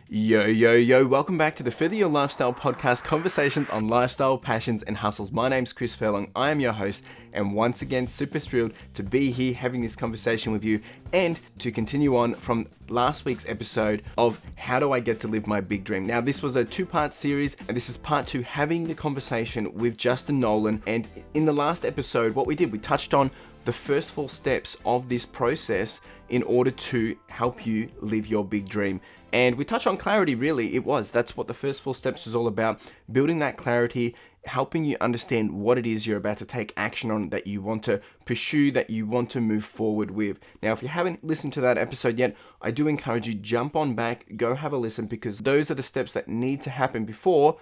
Yo, welcome back to the Further Your Lifestyle podcast, conversations on lifestyle, passions, and hustles. My name's Chris Furlong, I am your host, and once again, super thrilled to be here having this conversation with you and to continue on from last week's episode of How Do I Get to Live My Big Dream? Now, this was a two-part series, and this is part two, having the conversation with Justin Nolan. And in the last episode, what we did, we touched on the first 4 steps of this process in order to help you live your big dream. And we touched on clarity, really. That's what the first 4 steps was all about, building that clarity, helping you understand what it is you're about to take action on, that you want to pursue, that you want to move forward with. Now, if you haven't listened to that episode yet, I do encourage you, jump on back, go have a listen, because those are the steps that need to happen before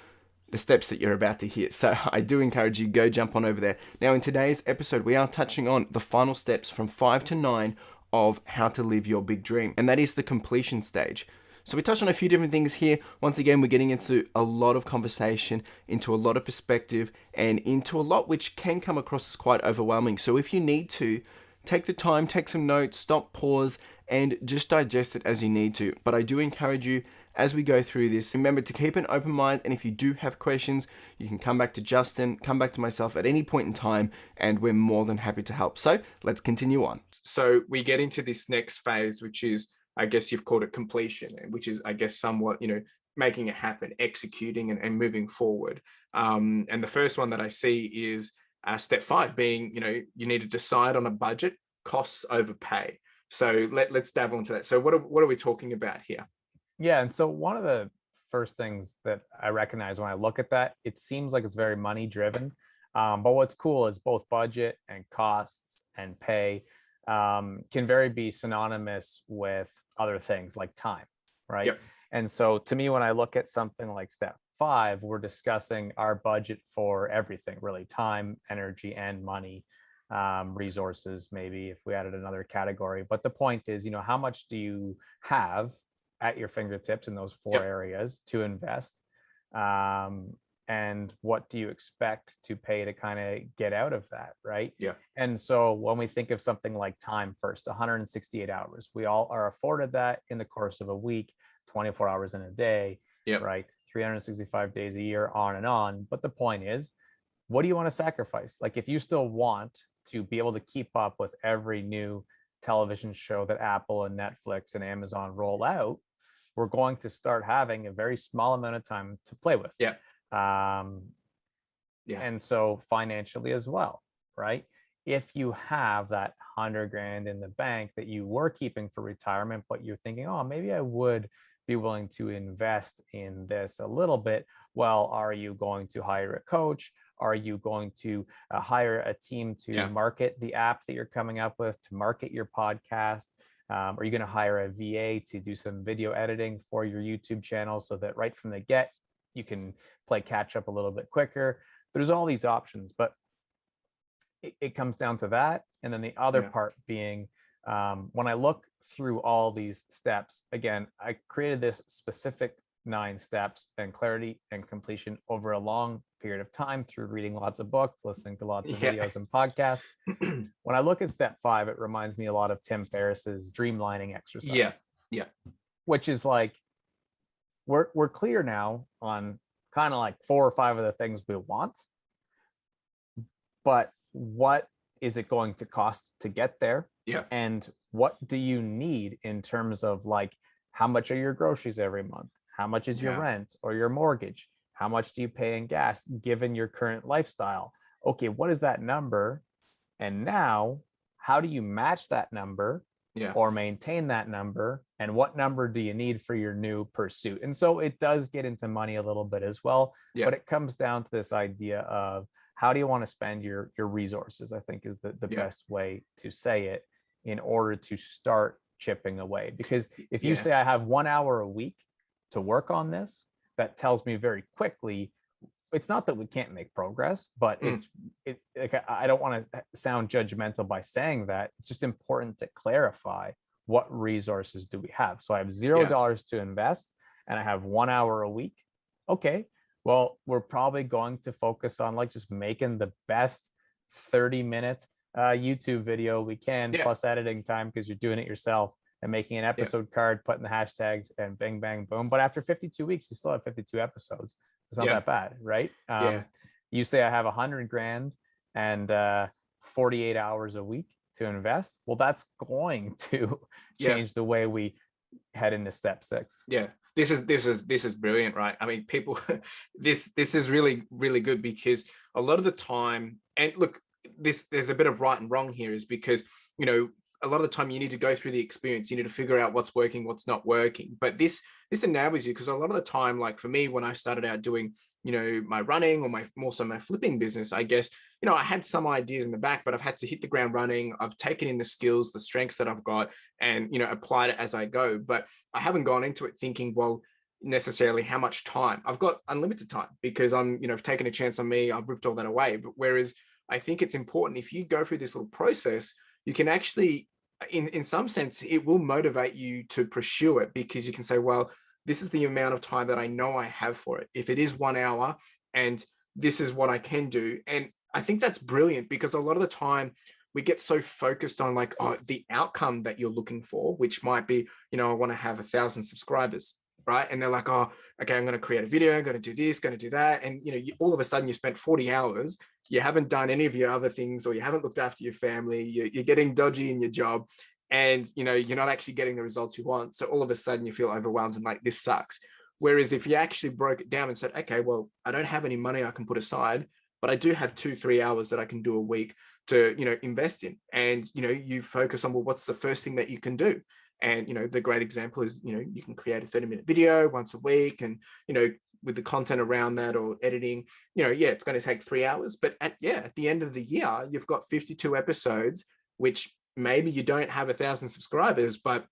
the steps that you're about to hear. So I do encourage you, go jump on over there. Now, in today's episode, we are touching on the final steps from 5 to 9 of how to live your big dream, and that is the completion stage. So we touched on a few different things here. Once again, we're getting into a lot of conversation, into a lot of perspective, and into a lot which can come across as quite overwhelming. So if you need to, take the time, take some notes, stop, pause, and just digest it as you need to. But I do encourage you, as we go through this, remember to keep an open mind, and if you do have questions, you can come back to Justin, come back to myself at any point in time, and we're more than happy to help. So let's continue on. So we get into this next phase, which is, I guess you've called it completion, which is, I guess, somewhat, making it happen, executing and moving forward. And the first one that I see is step 5 being, you need to decide on a budget, costs over pay. So let's dabble into that. So what are we talking about here? Yeah. And so one of the first things that I recognize when I look at that, it seems like it's very money driven. But what's cool is both budget and costs and pay can very be synonymous with other things like time, right? Yep. And so to me, when I look at something like step 5, we're discussing our budget for everything, really: time, energy, and money, resources, maybe if we added another category. But the point is, how much do you have at your fingertips in those 4 areas to invest? And what do you expect to pay to kind of get out of that, right? Yeah. And so when we think of something like time first, 168 hours, we all are afforded that in the course of a week, 24 hours in a day, right? 365 days a year, on and on. But the point is, what do you want to sacrifice? Like, if you still want to be able to keep up with every new television show that Apple and Netflix and Amazon roll out, we're going to start having a very small amount of time to play with. And so financially as well, right? If you have that 100 grand in the bank that you were keeping for retirement, but you're thinking, oh, maybe I would be willing to invest in this a little bit. Well, are you going to hire a coach? Are you going to hire a team to market the app that you're coming up with, to market your podcast? Are you going to hire a VA to do some video editing for your YouTube channel so that right from the get, you can play catch up a little bit quicker? There's all these options, but it comes down to that. And then the other part being, when I look through all these steps, again, I created this specific 9 steps and clarity and completion over a long period of time through reading lots of books, listening to lots of videos and podcasts. When I look at step 5, it reminds me a lot of Tim Ferriss's dreamlining exercise. Which is like, we're clear now on kind of like 4 or 5 of the things we want, but what is it going to cost to get there? And what do you need in terms of, like, how much are your groceries every month? How much is your rent or your mortgage? How much do you pay in gas given your current lifestyle? Okay, what is that number? And now, how do you match that number or maintain that number? And what number do you need for your new pursuit? And so it does get into money a little bit as well, but it comes down to this idea of, how do you want to spend your resources, I think is the best way to say it, in order to start chipping away. Because if you say I have 1 hour a week to work on this, that tells me very quickly, it's not that we can't make progress, but I don't want to sound judgmental by saying that. It's just important to clarify, what resources do we have? So I have $0 to invest and I have 1 hour a week. Okay, well, we're probably going to focus on, like, just making the best 30-minute YouTube video we can, plus editing time, because you're doing it yourself, and making an Yeah. episode card, putting the hashtags, and bang, bang, boom. But after 52 weeks, you still have 52 episodes. It's not Yeah. that bad, right? Yeah. You say I have 100 grand and 48 hours a week to invest. Well, that's going to Yeah. change the way we head into step 6. Yeah. This is brilliant, right? I mean, people, this is really, really good, because a lot of the time, and look, there's a bit of right and wrong here, is because, you know, a lot of the time you need to go through the experience, you need to figure out what's working, what's not working. But this enables you, because a lot of the time, like for me, when I started out doing, you know, my running, or my more so my flipping business, I guess, you know, I had some ideas in the back, but I've had to hit the ground running. I've taken in the skills, the strengths that I've got, and, you know, applied it as I go. But I haven't gone into it thinking, well, necessarily how much time. I've got unlimited time, because I'm, you know, taking a chance on me. I've ripped all that away. But whereas I think it's important, if you go through this little process, you can actually, in some sense, it will motivate you to pursue it, because you can say, well, this is the amount of time that I know I have for it. If it is 1 hour, and this is what I can do. And I think that's brilliant, because a lot of the time we get so focused on, like, oh, the outcome that you're looking for, which might be, you know, I want to have 1,000 subscribers, right? And they're like, oh, okay, I'm going to create a video, I'm going to do this, going to do that. And, you know, all of a sudden you spent 40 hours, you haven't done any of your other things, or you haven't looked after your family, you're getting dodgy in your job, and, you know, you're not actually getting the results you want. So all of a sudden you feel overwhelmed and like, this sucks. Whereas if you actually broke it down and said, okay, well, I don't have any money I can put aside, but I do have 2-3 hours that I can do a week to, you know, invest in. And, you know, you focus on, well, what's the first thing that you can do? And, you know, the great example is, you know, you can create a 30-minute video once a week, and, you know, with the content around that, or editing, you know, yeah, it's going to take 3 hours, but at the end of the year, you've got 52 episodes, which maybe you don't have 1,000 subscribers, but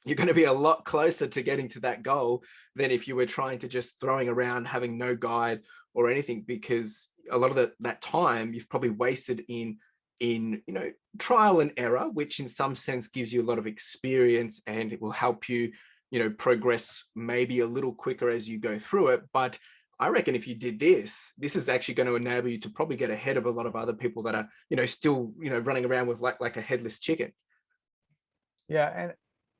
you're going to be a lot closer to getting to that goal than if you were trying to just throwing around, having no guide or anything, because a lot of that time you've probably wasted in, you know, trial and error, which in some sense gives you a lot of experience, and it will help you, you know, progress maybe a little quicker as you go through it. But I reckon if you did this is actually going to enable you to probably get ahead of a lot of other people that are, you know, still, you know, running around with like a headless chicken. Yeah, and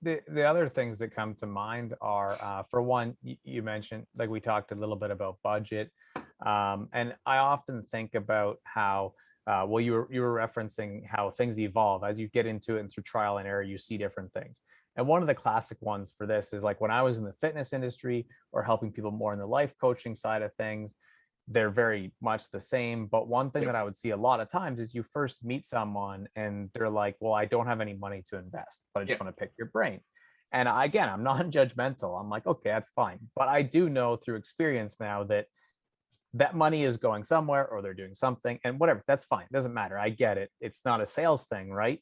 the other things that come to mind are, for one, you mentioned, like we talked a little bit about budget, and I often think about how, well, you were referencing how things evolve as you get into it, and through trial and error, you see different things. And one of the classic ones for this is, like, when I was in the fitness industry, or helping people more in the life coaching side of things, they're very much the same. But one thing Yep. that I would see a lot of times is, you first meet someone and they're like, well, I don't have any money to invest, but I just Yep. want to pick your brain. And again, I'm non-judgmental. I'm like, okay, that's fine. But I do know through experience now that that money is going somewhere, or they're doing something, and whatever, that's fine. It doesn't matter. I get it. It's not a sales thing, right?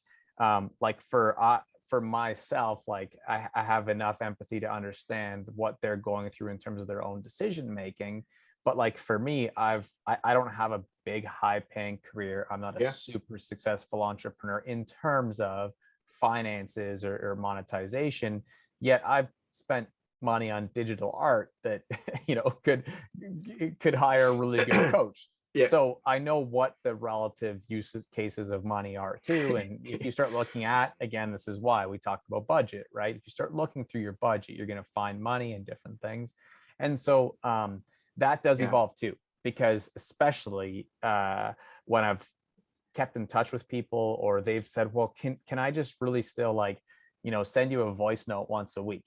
Like for myself, like I have enough empathy to understand what they're going through in terms of their own decision making. But like for me, I don't have a big high paying career. I'm not a Yeah. super successful entrepreneur in terms of finances, or monetization. Yet I've spent money on digital art that you know could hire a really good coach. Yeah. So I know what the relative uses cases of money are too. And if you start looking at, again, this is why we talked about budget, right? If you start looking through your budget, you're going to find money in different things. And so that does Yeah. evolve too, because especially when I've kept in touch with people, or they've said, well, can I just really still, like, you know, send you a voice note once a week?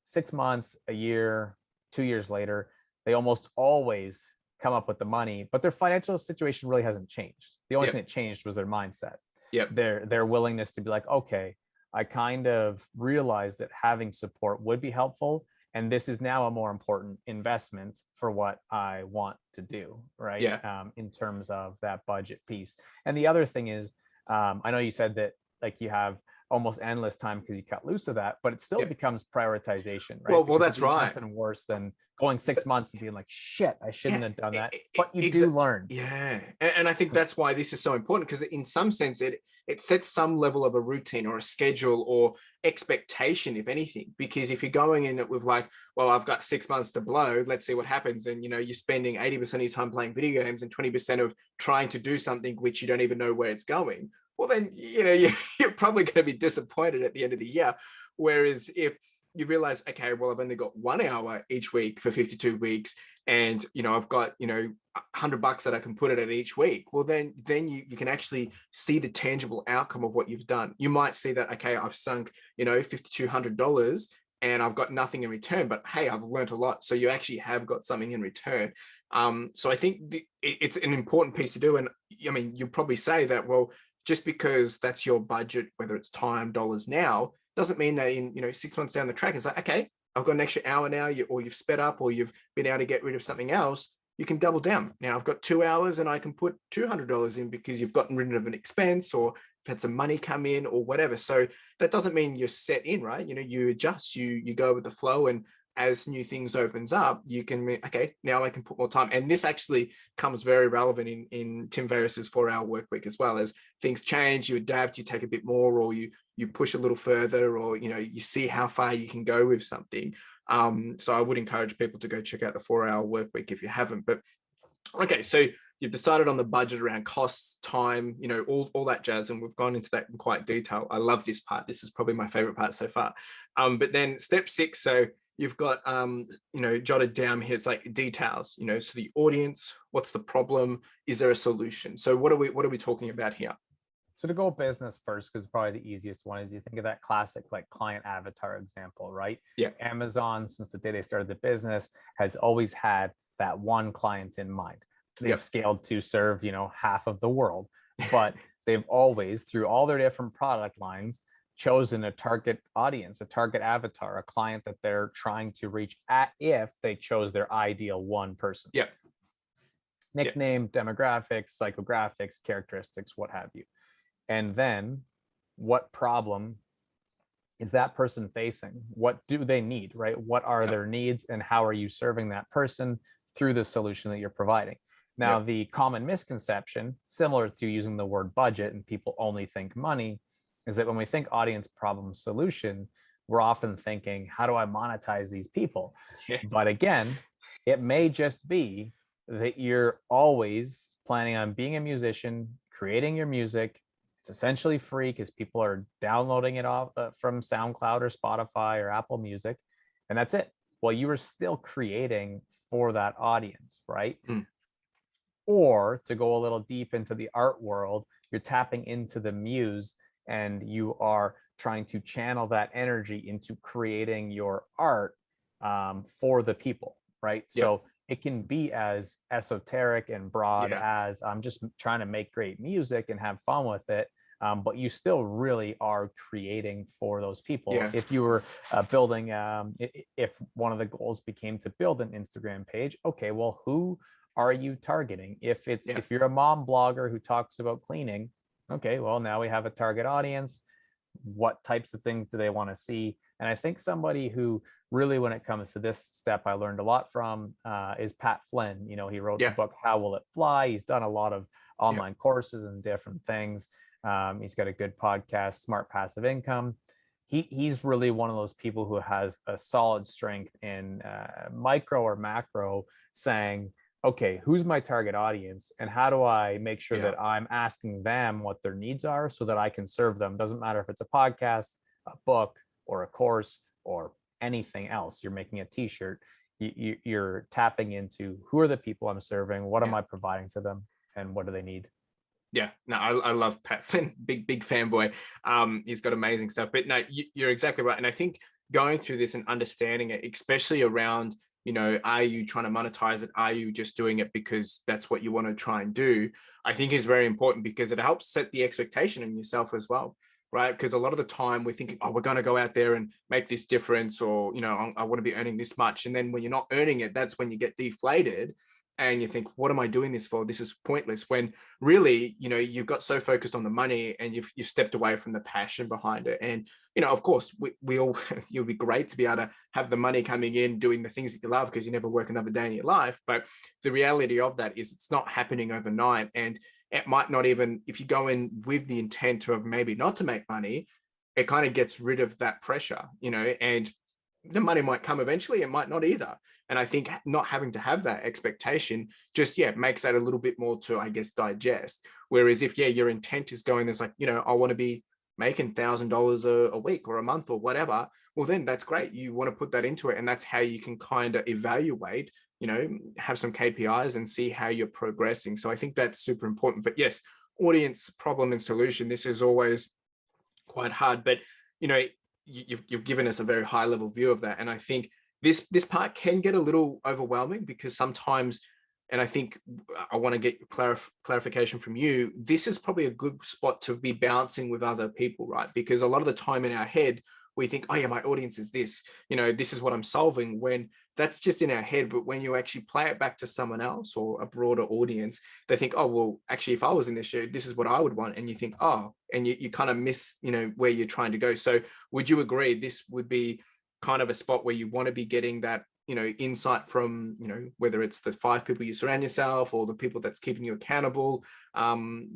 6 months, a year, 2 years later, they almost always come up with the money, but their financial situation really hasn't changed. The only Yep. thing that changed was their mindset, Yep. their willingness to be like, okay, I kind of realized that having support would be helpful, and this is now a more important investment for what I want to do, right? Yeah. In terms of that budget piece. And the other thing is, I know you said that, like, you have almost endless time because you cut loose of that, but it still Yep. becomes prioritization, right? Well, Because that's there's right. nothing worse than going 6 months and being like, shit, I Yeah. shouldn't have done that. But you do learn. Yeah. And I think that's why this is so important, because in some sense it sets some level of a routine, or a schedule, or expectation, if anything. Because if you're going in it with like, well, I've got 6 months to blow, let's see what happens, and, you know, you're spending 80% of your time playing video games and 20% of trying to do something which you don't even know where it's going, well, then, you know, you're probably going to be disappointed at the end of the year. Whereas if you realize, okay, well, I've only got 1 hour each week for 52 weeks, and I've got $100 that I can put it at each week. Well, then you can actually see the tangible outcome of what you've done. You might see that, okay, I've sunk $5,200 and I've got nothing in return, but hey, I've learned a lot. So you actually have got something in return. So I think it's an important piece to do. And I mean, you'll probably say that, well, just because that's your budget, whether it's time, dollars now, doesn't mean that in 6 months down the track, it's like, okay, I've got an extra hour now, or you've sped up, or you've been able to get rid of something else. You can double down. Now I've got 2 hours and I can put $200 in because you've gotten rid of an expense, or had some money come in, or whatever. So that doesn't mean you're set in, right? You adjust, you go with the flow, and as new things opens up, you can, okay, now I can put more time. And this actually comes very relevant in Tim Ferriss's 4-hour work week as well. As things change, you adapt, you take a bit more, or you push a little further, or you see how far you can go with something. So I would encourage people to go check out the 4-hour work week if you haven't. But okay, so you've decided on the budget around costs, time, all that jazz, and we've gone into that in quite detail. I love this part. This is probably my favorite part so far. But then step 6, so you've got jotted down here, it's like details, so the audience, what's the problem, is there a solution? So what are we talking about here? So to go business first, because probably the easiest one is you think of that classic like client avatar example, right? Yeah. Amazon, since the day they started the business, has always had that one client in mind. They've scaled to serve, half of the world, but they've always, through all their different product lines, chosen a target audience, a target avatar, a client that they're trying to reach at if they chose their ideal one person. Yeah. Nickname, demographics, psychographics, characteristics, what have you. And then what problem is that person facing? What do they need, right? What are their needs, and how are you serving that person through the solution that you're providing? Now, the common misconception, similar to using the word budget and people only think money, is that when we think audience, problem, solution, we're often thinking, how do I monetize these people? But again, it may just be that you're always planning on being a musician, creating your music. It's essentially free because people are downloading it off from SoundCloud or Spotify or Apple Music, and that's it. Well, you are still creating for that audience, right? Or to go a little deep into the art world, you're tapping into the muse and you are trying to channel that energy into creating your art for the people, right? So it can be as esoteric and broad as I'm just trying to make great music and have fun with it. But you still really are creating for those people. If you were building, if one of the goals became to build an Instagram page, okay, well, who are you targeting? If you're a mom blogger who talks about cleaning, okay, well, now we have a target audience. What types of things do they want to see? And I think somebody who really, when it comes to this step, I learned a lot from is Pat Flynn. He wrote the book, How Will It Fly? He's done a lot of online courses and different things. He's got a good podcast, Smart Passive Income. He's really one of those people who has a solid strength in micro or macro, saying, okay, who's my target audience and how do I make sure that I'm asking them what their needs are so that I can serve them? Doesn't matter if it's a podcast, a book, or a course, or anything else. You're making a t-shirt. You're tapping into who are the people I'm serving, what am I providing to them, and what do they need? Yeah, no, I love Pat Flynn, big fanboy. He's got amazing stuff. But no, you're exactly right. And I think going through this and understanding it, especially around, are you trying to monetize it? Are you just doing it because that's what you want to try and do? I think is very important because it helps set the expectation in yourself as well, right? Because a lot of the time we're thinking, oh, we're going to go out there and make this difference, or, I want to be earning this much. And then when you're not earning it, that's when you get deflated. And you think, what am I doing this for? This is pointless. When really, you've got so focused on the money and you've stepped away from the passion behind it. And, of course, we all, you'll be great to be able to have the money coming in, doing the things that you love because you never work another day in your life. But the reality of that is it's not happening overnight. And it might not even, if you go in with the intent of maybe not to make money, it kind of gets rid of that pressure, and the money might come eventually, it might not either. And I think not having to have that expectation just, makes that a little bit more to, I guess, digest. Whereas if, your intent is going, there's like, I want to be making $1,000 a week or a month or whatever, well, then that's great. You want to put that into it. And that's how you can kind of evaluate, have some KPIs and see how you're progressing. So I think that's super important. But yes, audience, problem, and solution. This is always quite hard, but you've given us a very high level view of that. And I think this part can get a little overwhelming because sometimes, and I think I want to get clarification from you, this is probably a good spot to be bouncing with other people, right? Because a lot of the time in our head, we think, oh yeah, my audience is this, this is what I'm solving, when that's just in our head. But when you actually play it back to someone else or a broader audience, they think, oh, well, actually, if I was in this show, this is what I would want. And you think, oh, and you kind of miss, where you're trying to go. So would you agree this would be kind of a spot where you want to be getting that, insight from, whether it's the 5 people you surround yourself or the people that's keeping you accountable?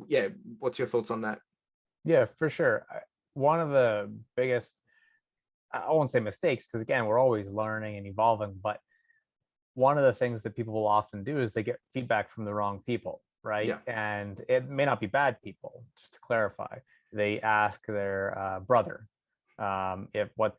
Yeah. What's your thoughts on that? Yeah, for sure. One of the biggest, I won't say mistakes, because again, we're always learning and evolving, but one of the things that people will often do is they get feedback from the wrong people, right? Yeah. And it may not be bad people, just to clarify. They ask their brother if what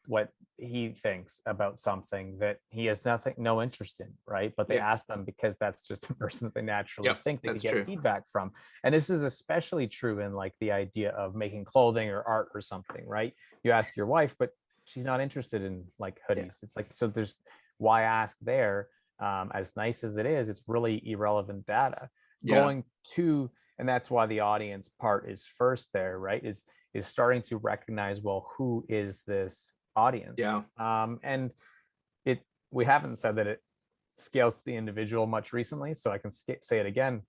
he thinks about something that he has no interest in, right? But they ask them because that's just a person that they naturally think they could get feedback from. And this is especially true in like the idea of making clothing or art or something, right? You ask your wife, but she's not interested in like hoodies. It's like, so there's why ask there? As nice as it is, it's really irrelevant data going to, and that's why the audience part is first there, right? Is starting to recognize, well, who is this audience? And we haven't said that it scales to the individual much recently, so I can say it again.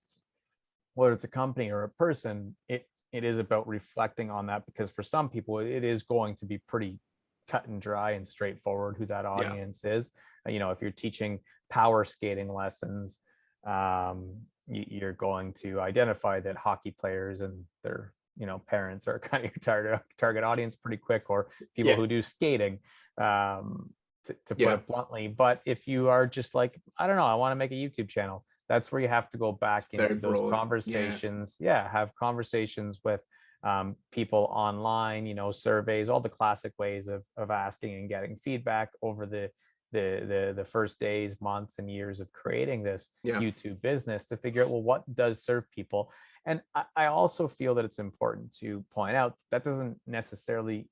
Whether it's a company or a person, it is about reflecting on that, because for some people it is going to be pretty cut and dry and straightforward who that audience is. If you're teaching power skating lessons, you're going to identify that hockey players and their parents are kind of your target audience pretty quick, or people who do skating, to put it bluntly. But if you are just like, I don't know, I want to make a YouTube channel, that's where you have to go back into those conversations. Have conversations with people online, surveys, all the classic ways of asking and getting feedback over the first days, months, and years of creating this YouTube business, to figure out, well, what does serve people. And I also feel that it's important to point out that doesn't necessarily,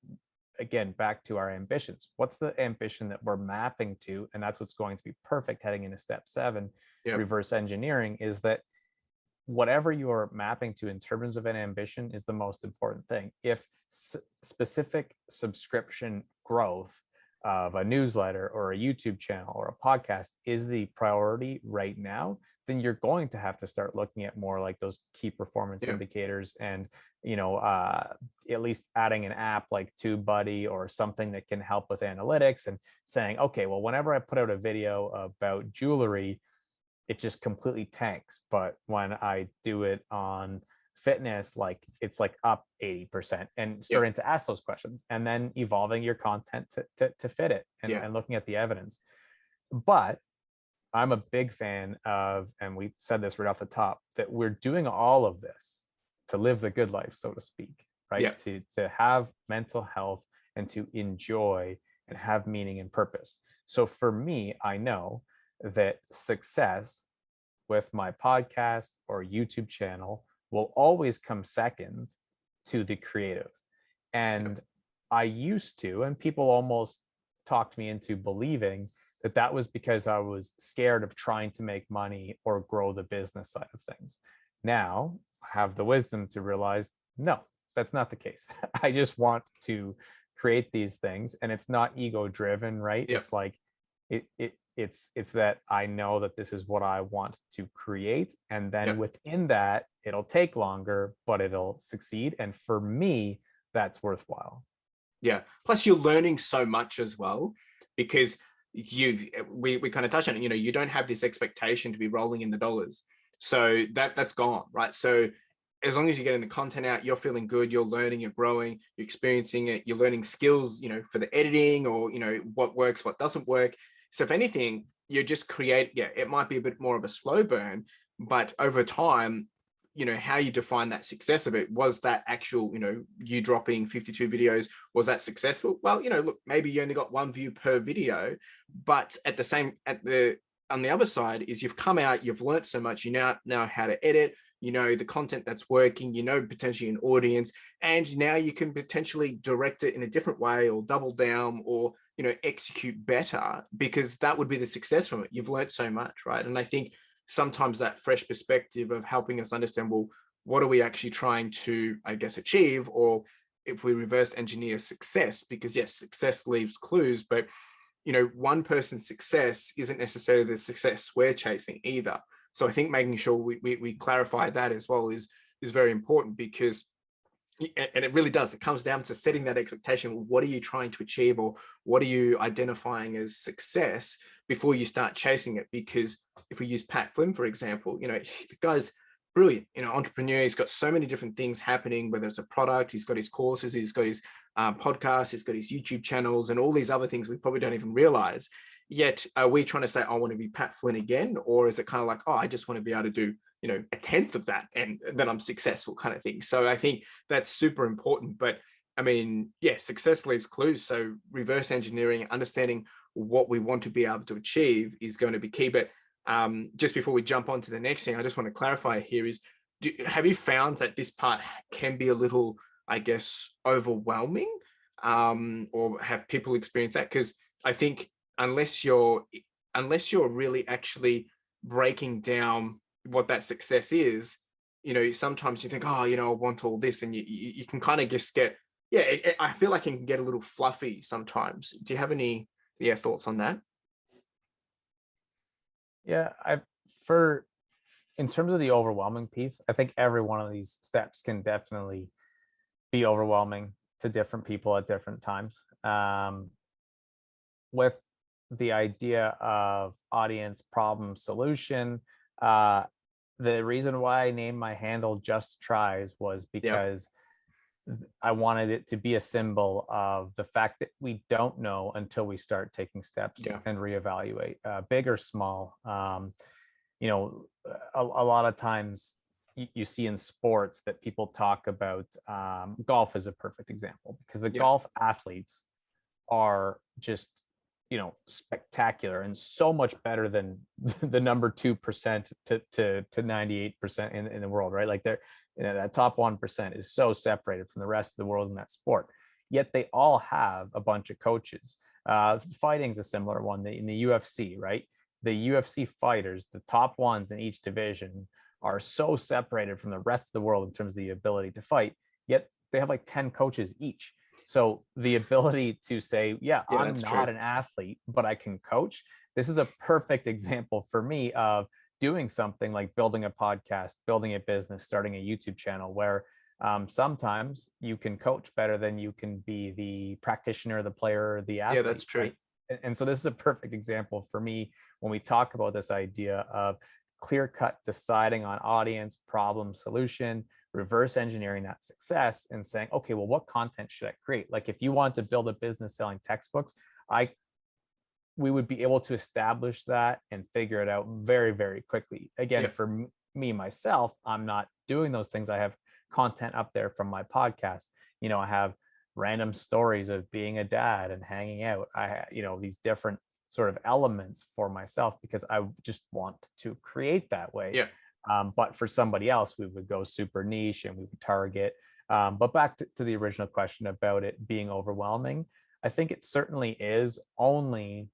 again, back to our ambitions. What's the ambition that we're mapping to? And that's what's going to be perfect heading into step 7, reverse engineering, is that whatever you're mapping to in terms of an ambition is the most important thing. If specific subscription growth of a newsletter or a YouTube channel or a podcast is the priority right now, then you're going to have to start looking at more like those key performance indicators, and at least adding an app like TubeBuddy or something that can help with analytics, and saying, okay, well, whenever I put out a video about jewelry, it just completely tanks. But when I do it on fitness, like it's like up 80%, and starting to ask those questions and then evolving your content to fit it, and looking at the evidence. But I'm a big fan of, and we said this right off the top, that we're doing all of this to live the good life, so to speak, right? To have mental health and to enjoy and have meaning and purpose. So for me, I know that success with my podcast or YouTube channel will always come second to the creative. And I used to, and people almost talked me into believing that was because I was scared of trying to make money or grow the business side of things. Now I have the wisdom to realize, no, that's not the case. I just want to create these things, and it's not ego driven, right? It's like it's that I know that this is what I want to create, and then within that it'll take longer, but it'll succeed. And for me, that's worthwhile. Plus you're learning so much as well, because we kind of touched on it, you don't have this expectation to be rolling in the dollars, so that's gone, right? So as long as you're getting the content out, you're feeling good, you're learning, you're growing, you're experiencing it, you're learning skills, for the editing, or what works, what doesn't work. So if anything, you just create, it might be a bit more of a slow burn, but over time, how you define that success of it. Was that actual, you dropping 52 videos, was that successful? Well, look, maybe you only got 1 view per video, but on the other side is you've come out, you've learned so much, you now know how to edit, the content that's working, potentially an audience, and now you can potentially direct it in a different way or double down or, execute better, because that would be the success from it. You've learned so much, right? And I think sometimes that fresh perspective of helping us understand, well, what are we actually trying to, I guess, achieve? Or if we reverse engineer success, because yes, success leaves clues, but one person's success isn't necessarily the success we're chasing either. So I think making sure we clarify that as well is very important, because, and it really does, it comes down to setting that expectation. What are you trying to achieve, or what are you identifying as success before you start chasing it? Because if we use Pat Flynn, for example, the guy's brilliant, entrepreneur. He's got so many different things happening, whether it's a product, he's got his courses, he's got his podcast, he's got his YouTube channels, and all these other things we probably don't even realize. Yet are we trying to say, I want to be Pat Flynn again? Or is it kind of like, oh, I just want to be able to do, a 10th of that, and then I'm successful, kind of thing. So I think that's super important. But I mean, yeah, success leaves clues. So reverse engineering, understanding what we want to be able to achieve is going to be key. But just before we jump on to the next thing, I just want to clarify here is, have you found that this part can be a little, I guess, overwhelming, or have people experienced that? Because I think unless you're really actually breaking down what that success is, sometimes you think, oh, I want all this, and you can kind of just get, I feel like it can get a little fluffy sometimes. Do you have any thoughts on that? Yeah, in terms of the overwhelming piece, I think every one of these steps can definitely be overwhelming to different people at different times. With the idea of audience, problem, solution, the reason why I named my handle Just Tries was because I wanted it to be a symbol of the fact that we don't know until we start taking steps and reevaluate, big or small. A lot of times you see in sports that people talk about, golf is a perfect example, because the golf athletes are just, spectacular and so much better than the number 2% to 98% in the world, right? Like that top 1% is so separated from the rest of the world in that sport. Yet they all have a bunch of coaches. Fighting's a similar one in the UFC, right? The UFC fighters, the top ones in each division, are so separated from the rest of the world in terms of the ability to fight, yet they have like 10 coaches each. So the ability to say, I'm not an athlete, but I can coach. This is a perfect example for me of doing something like building a podcast, building a business, starting a YouTube channel, where sometimes you can coach better than you can be the practitioner, the player, the athlete. Yeah, that's true. Right? And so this is a perfect example for me when we talk about this idea of clear-cut deciding on audience, problem, solution, reverse engineering that success, and saying, okay, well, what content should I create? Like if you want to build a business selling textbooks, we would be able to establish that and figure it out very, very quickly. Again, for me, myself, I'm not doing those things. I have content up there from my podcast. I have random stories of being a dad and hanging out. These different sort of elements for myself, because I just want to create that way. But for somebody else, we would go super niche and we would target. But back to the original question about it being overwhelming, I think it certainly is, only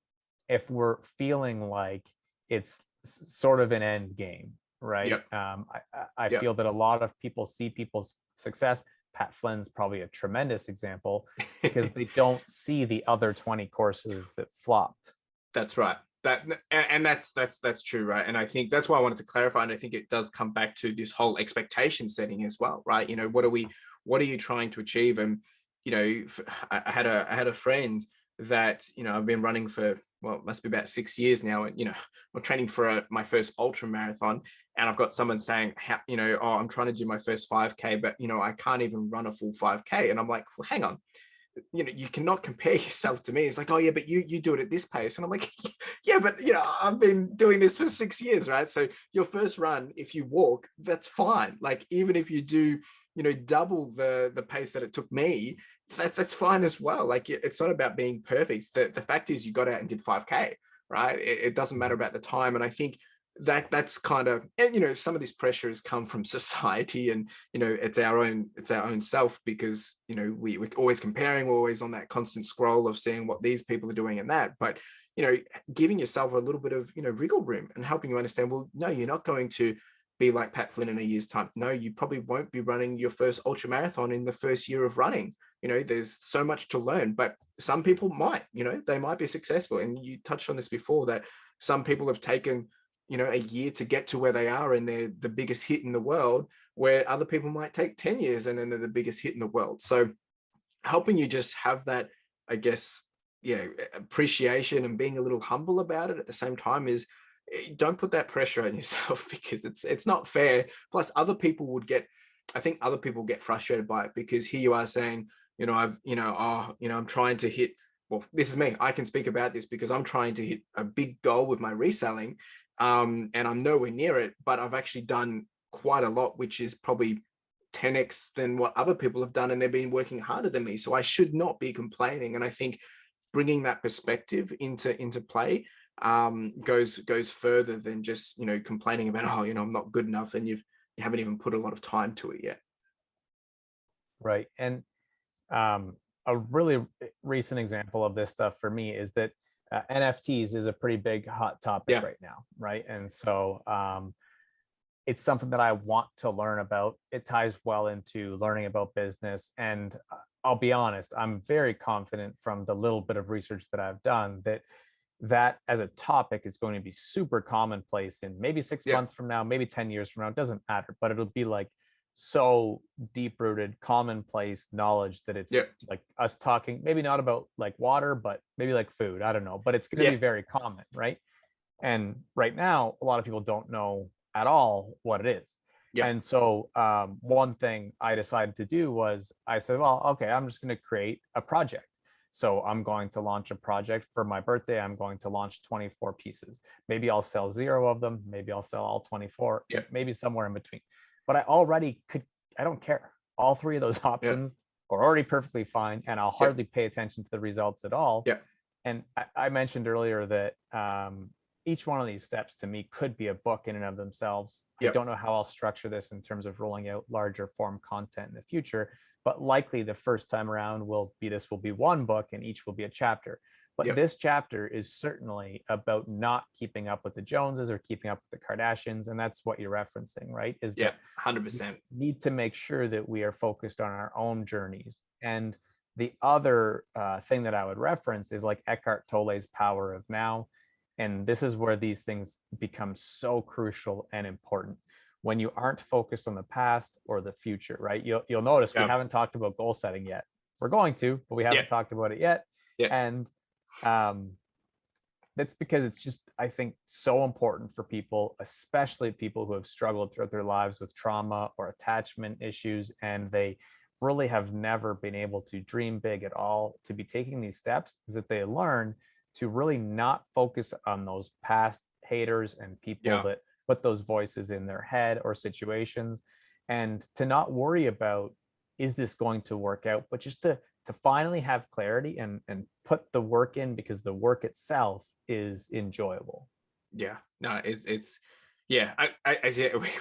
if we're feeling like it's sort of an end game, right? I feel that a lot of people see people's success. Pat Flynn's probably a tremendous example, because they don't see the other 20 courses that flopped. That's right. That's true, right? And I think that's why I wanted to clarify. And I think it does come back to this whole expectation setting as well, right? what are you trying to achieve? And I had a friend that I've been running for, well, it must be about 6 years now, and I'm training for my first ultra marathon, and I've got someone saying, oh, I'm trying to do my first 5K, but I can't even run a full 5K. And I'm like, well, hang on, you cannot compare yourself to me. It's like, oh yeah, but you do it at this pace. And I'm like, yeah, but I've been doing this for 6 years, right? So your first run, if you walk, that's fine. Like, even if you do, double the pace that it took me, that's fine as well. Like, it's not about being perfect. The fact is, you got out and did 5K, right? It doesn't matter about the time. And I think that's kind of, and some of this pressure has come from society, and it's our own self, because we're always comparing, we're always on that constant scroll of seeing what these people are doing and that. But giving yourself a little bit of wriggle room and helping you understand, well, no, you're not going to be like Pat Flynn in a year's time. No, you probably won't be running your first ultra marathon in the first year of running. There's so much to learn. But some people might, they might be successful. And you touched on this before, that some people have taken a year to get to where they are, and they're the biggest hit in the world, where other people might take 10 years and then they're the biggest hit in the world. So helping you just have that, I guess, appreciation and being a little humble about it at the same time, is don't put that pressure on yourself, because it's not fair. Plus, I think other people get frustrated by it, because here you are saying, I'm trying to hit, well, this is me, I can speak about this, because I'm trying to hit a big goal with my reselling, and I'm nowhere near it, but I've actually done quite a lot, which is probably 10x than what other people have done, and they've been working harder than me. So I should not be complaining. And I think bringing that perspective into play goes further than just complaining about, oh, I'm not good enough, and you haven't even put a lot of time to it yet. Right. And a really recent example of this stuff for me is that NFTs is a pretty big hot topic right now, right? And so it's something that I want to learn about. It ties well into learning about business. And I'll be honest, I'm very confident from the little bit of research that I've done that as a topic is going to be super commonplace in maybe 6 months from now, maybe 10 years from now. It doesn't matter, but it'll be like so deep rooted, commonplace knowledge that it's like us talking, maybe not about like water, but maybe like food. I don't know, but it's going to be very common, right? And right now, a lot of people don't know at all what it is. And so one thing I decided to do was I said, well, okay, I'm just going to create a project. So I'm going to launch a project for my birthday. I'm going to launch 24 pieces. Maybe I'll sell 0 of them. Maybe I'll sell all 24, maybe somewhere in between. But I don't care. All 3 of those options are already perfectly fine. And I'll hardly pay attention to the results at all. And I mentioned earlier that each one of these steps to me could be a book in and of themselves. I don't know how I'll structure this in terms of rolling out larger form content in the future, but likely the first time around will be one book and each will be a chapter. But this chapter is certainly about not keeping up with the Joneses or keeping up with the Kardashians. And that's what you're referencing, right? Is that 100%. we need to make sure that we are focused on our own journeys. And the other thing that I would reference is like Eckhart Tolle's Power of Now. And this is where these things become so crucial and important. When you aren't focused on the past or the future, right? You'll notice we haven't talked about goal setting yet. We're going to, but we haven't talked about it yet. And that's because it's just, I think, so important for people, especially people who have struggled throughout their lives with trauma or attachment issues, and they really have never been able to dream big at all, to be taking these steps, is that they learn to really not focus on those past haters and people that put those voices in their head or situations, and to not worry about, is this going to work out, but just to finally have clarity and put the work in, because the work itself is enjoyable. It's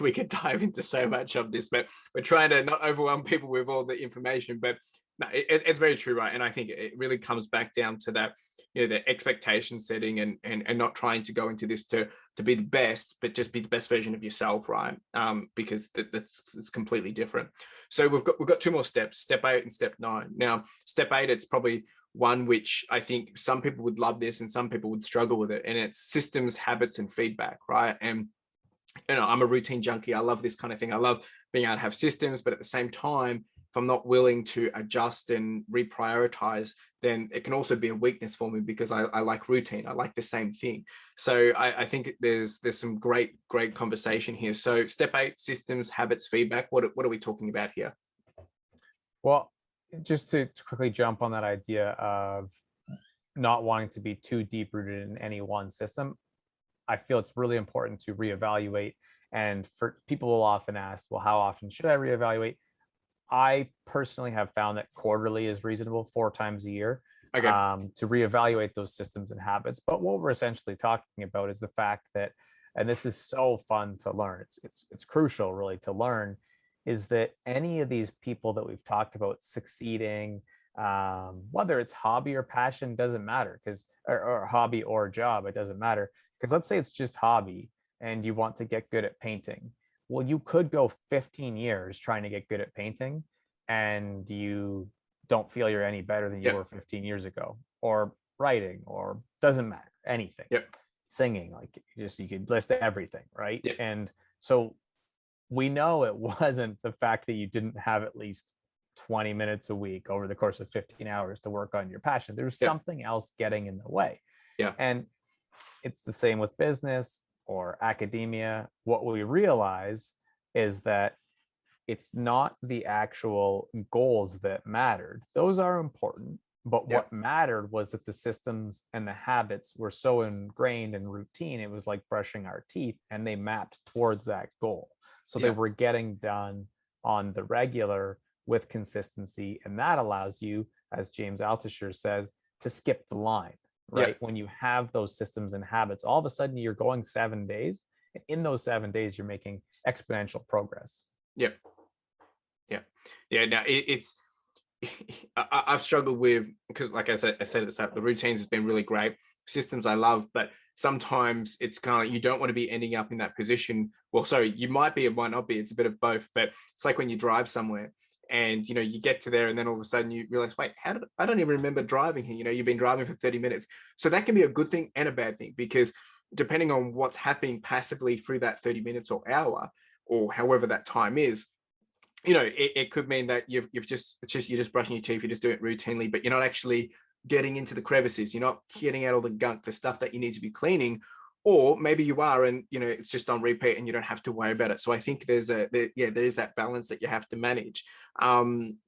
we could dive into so much of this, but we're trying to not overwhelm people with all the information. But no, it's very true, right? And I think it really comes back down to that, the expectation setting, and not trying to go into this to be the best, but just be the best version of yourself, right? Because that's completely different. So we've got 2 more steps, step 8 and step 9. Now, step 8, it's probably one which I think some people would love this and some people would struggle with it, and it's systems, habits, and feedback, right? And I'm a routine junkie. I love this kind of thing. I love being able to have systems, but at the same time, if I'm not willing to adjust and reprioritize, then it can also be a weakness for me, because I like routine. I like the same thing. So I think there's some great conversation here. So step 8, systems, habits, feedback. What are we talking about here? Well, just to quickly jump on that idea of not wanting to be too deep rooted in any one system, I feel it's really important to reevaluate. And for people will often ask, well, how often should I reevaluate? I personally have found that quarterly is reasonable, 4 times a year, Okay. to reevaluate those systems and habits. But what we're essentially talking about is the fact that, and this is so fun to learn, it's crucial really to learn, is that any of these people that we've talked about succeeding, whether it's hobby or passion, doesn't matter, because or hobby or job, it doesn't matter. Because let's say it's just hobby and you want to get good at painting. Well, you could go 15 years trying to get good at painting and you don't feel you're any better than you Yep. were 15 years ago, or writing, or doesn't matter, anything, Yep. singing, like just you could list everything, right? Yep. And so we know it wasn't the fact that you didn't have at least 20 minutes a week over the course of 15 hours to work on your passion. There's Yep. something else getting in the way. Yeah. And it's the same with business or academia. What we realize is that it's not the actual goals that mattered. Those are important. But Yep. what mattered was that the systems and the habits were so ingrained in routine. It was like brushing our teeth, and they mapped towards that goal. So they Yeah. were getting done on the regular with consistency. And that allows you, as James Altucher says, to skip the line, Yeah. right? When you have those systems and habits, all of a sudden you're going 7 days. And in those 7 days, you're making exponential progress. Yeah. Yeah. Yeah. Now it's I've struggled with, because like I said at the start, the routines has been really great. Systems I love, but sometimes it's kind of, you don't want to be ending up in that position. Well, sorry, you might be, it might not be. It's a bit of both, but it's like when you drive somewhere and you get to there and then all of a sudden you realize, wait, I don't even remember driving here. You've been driving for 30 minutes. So that can be a good thing and a bad thing, because depending on what's happening passively through that 30 minutes or hour, or however that time is, it could mean that you're just brushing your teeth, you're just doing it routinely, but you're not actually getting into the crevices, you're not getting out all the gunk, the stuff that you need to be cleaning. Or maybe you are, and it's just on repeat and you don't have to worry about it. So I think there's that balance that you have to manage,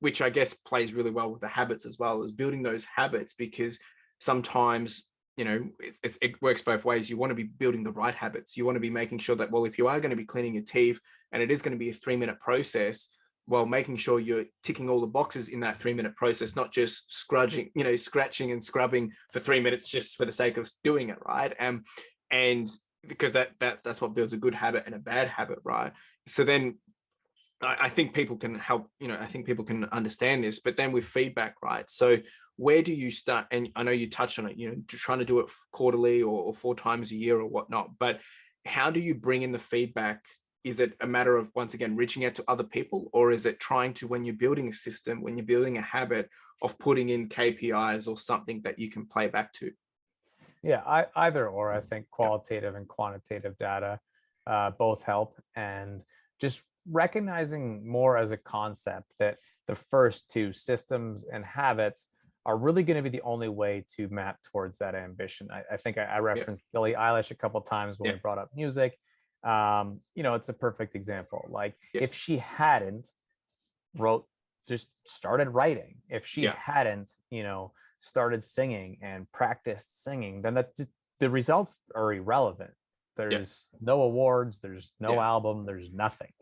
which I guess plays really well with the habits as well, as building those habits, because sometimes it works both ways. You want to be building the right habits. You want to be making sure that, well, if you are going to be cleaning your teeth and it is going to be a 3-minute process, while making sure you're ticking all the boxes in that 3-minute process, not just scratching and scrubbing for 3 minutes just for the sake of doing it, right? And because that's what builds a good habit and a bad habit, right? So then I think people can help, I think people can understand this, but then with feedback, right? So where do you start? And I know you touched on it, trying to do it quarterly or 4 times a year or whatnot, but how do you bring in the feedback? Is it a matter of, once again, reaching out to other people, or is it trying to, when you're building a system, when you're building a habit, of putting in KPIs or something that you can play back to? Yeah, either or. I think qualitative and quantitative data both help, and just recognizing more as a concept that the first two, systems and habits, are really going to be the only way to map towards that ambition. I think I Yeah. referenced Billie Eilish a couple of times when Yeah. we brought up music. It's a perfect example. Like Yeah. if she hadn't wrote just started writing, if she Yeah. hadn't started singing and practiced singing, then the results are irrelevant. Yeah. There's no awards, there's no Yeah. album, there's nothing.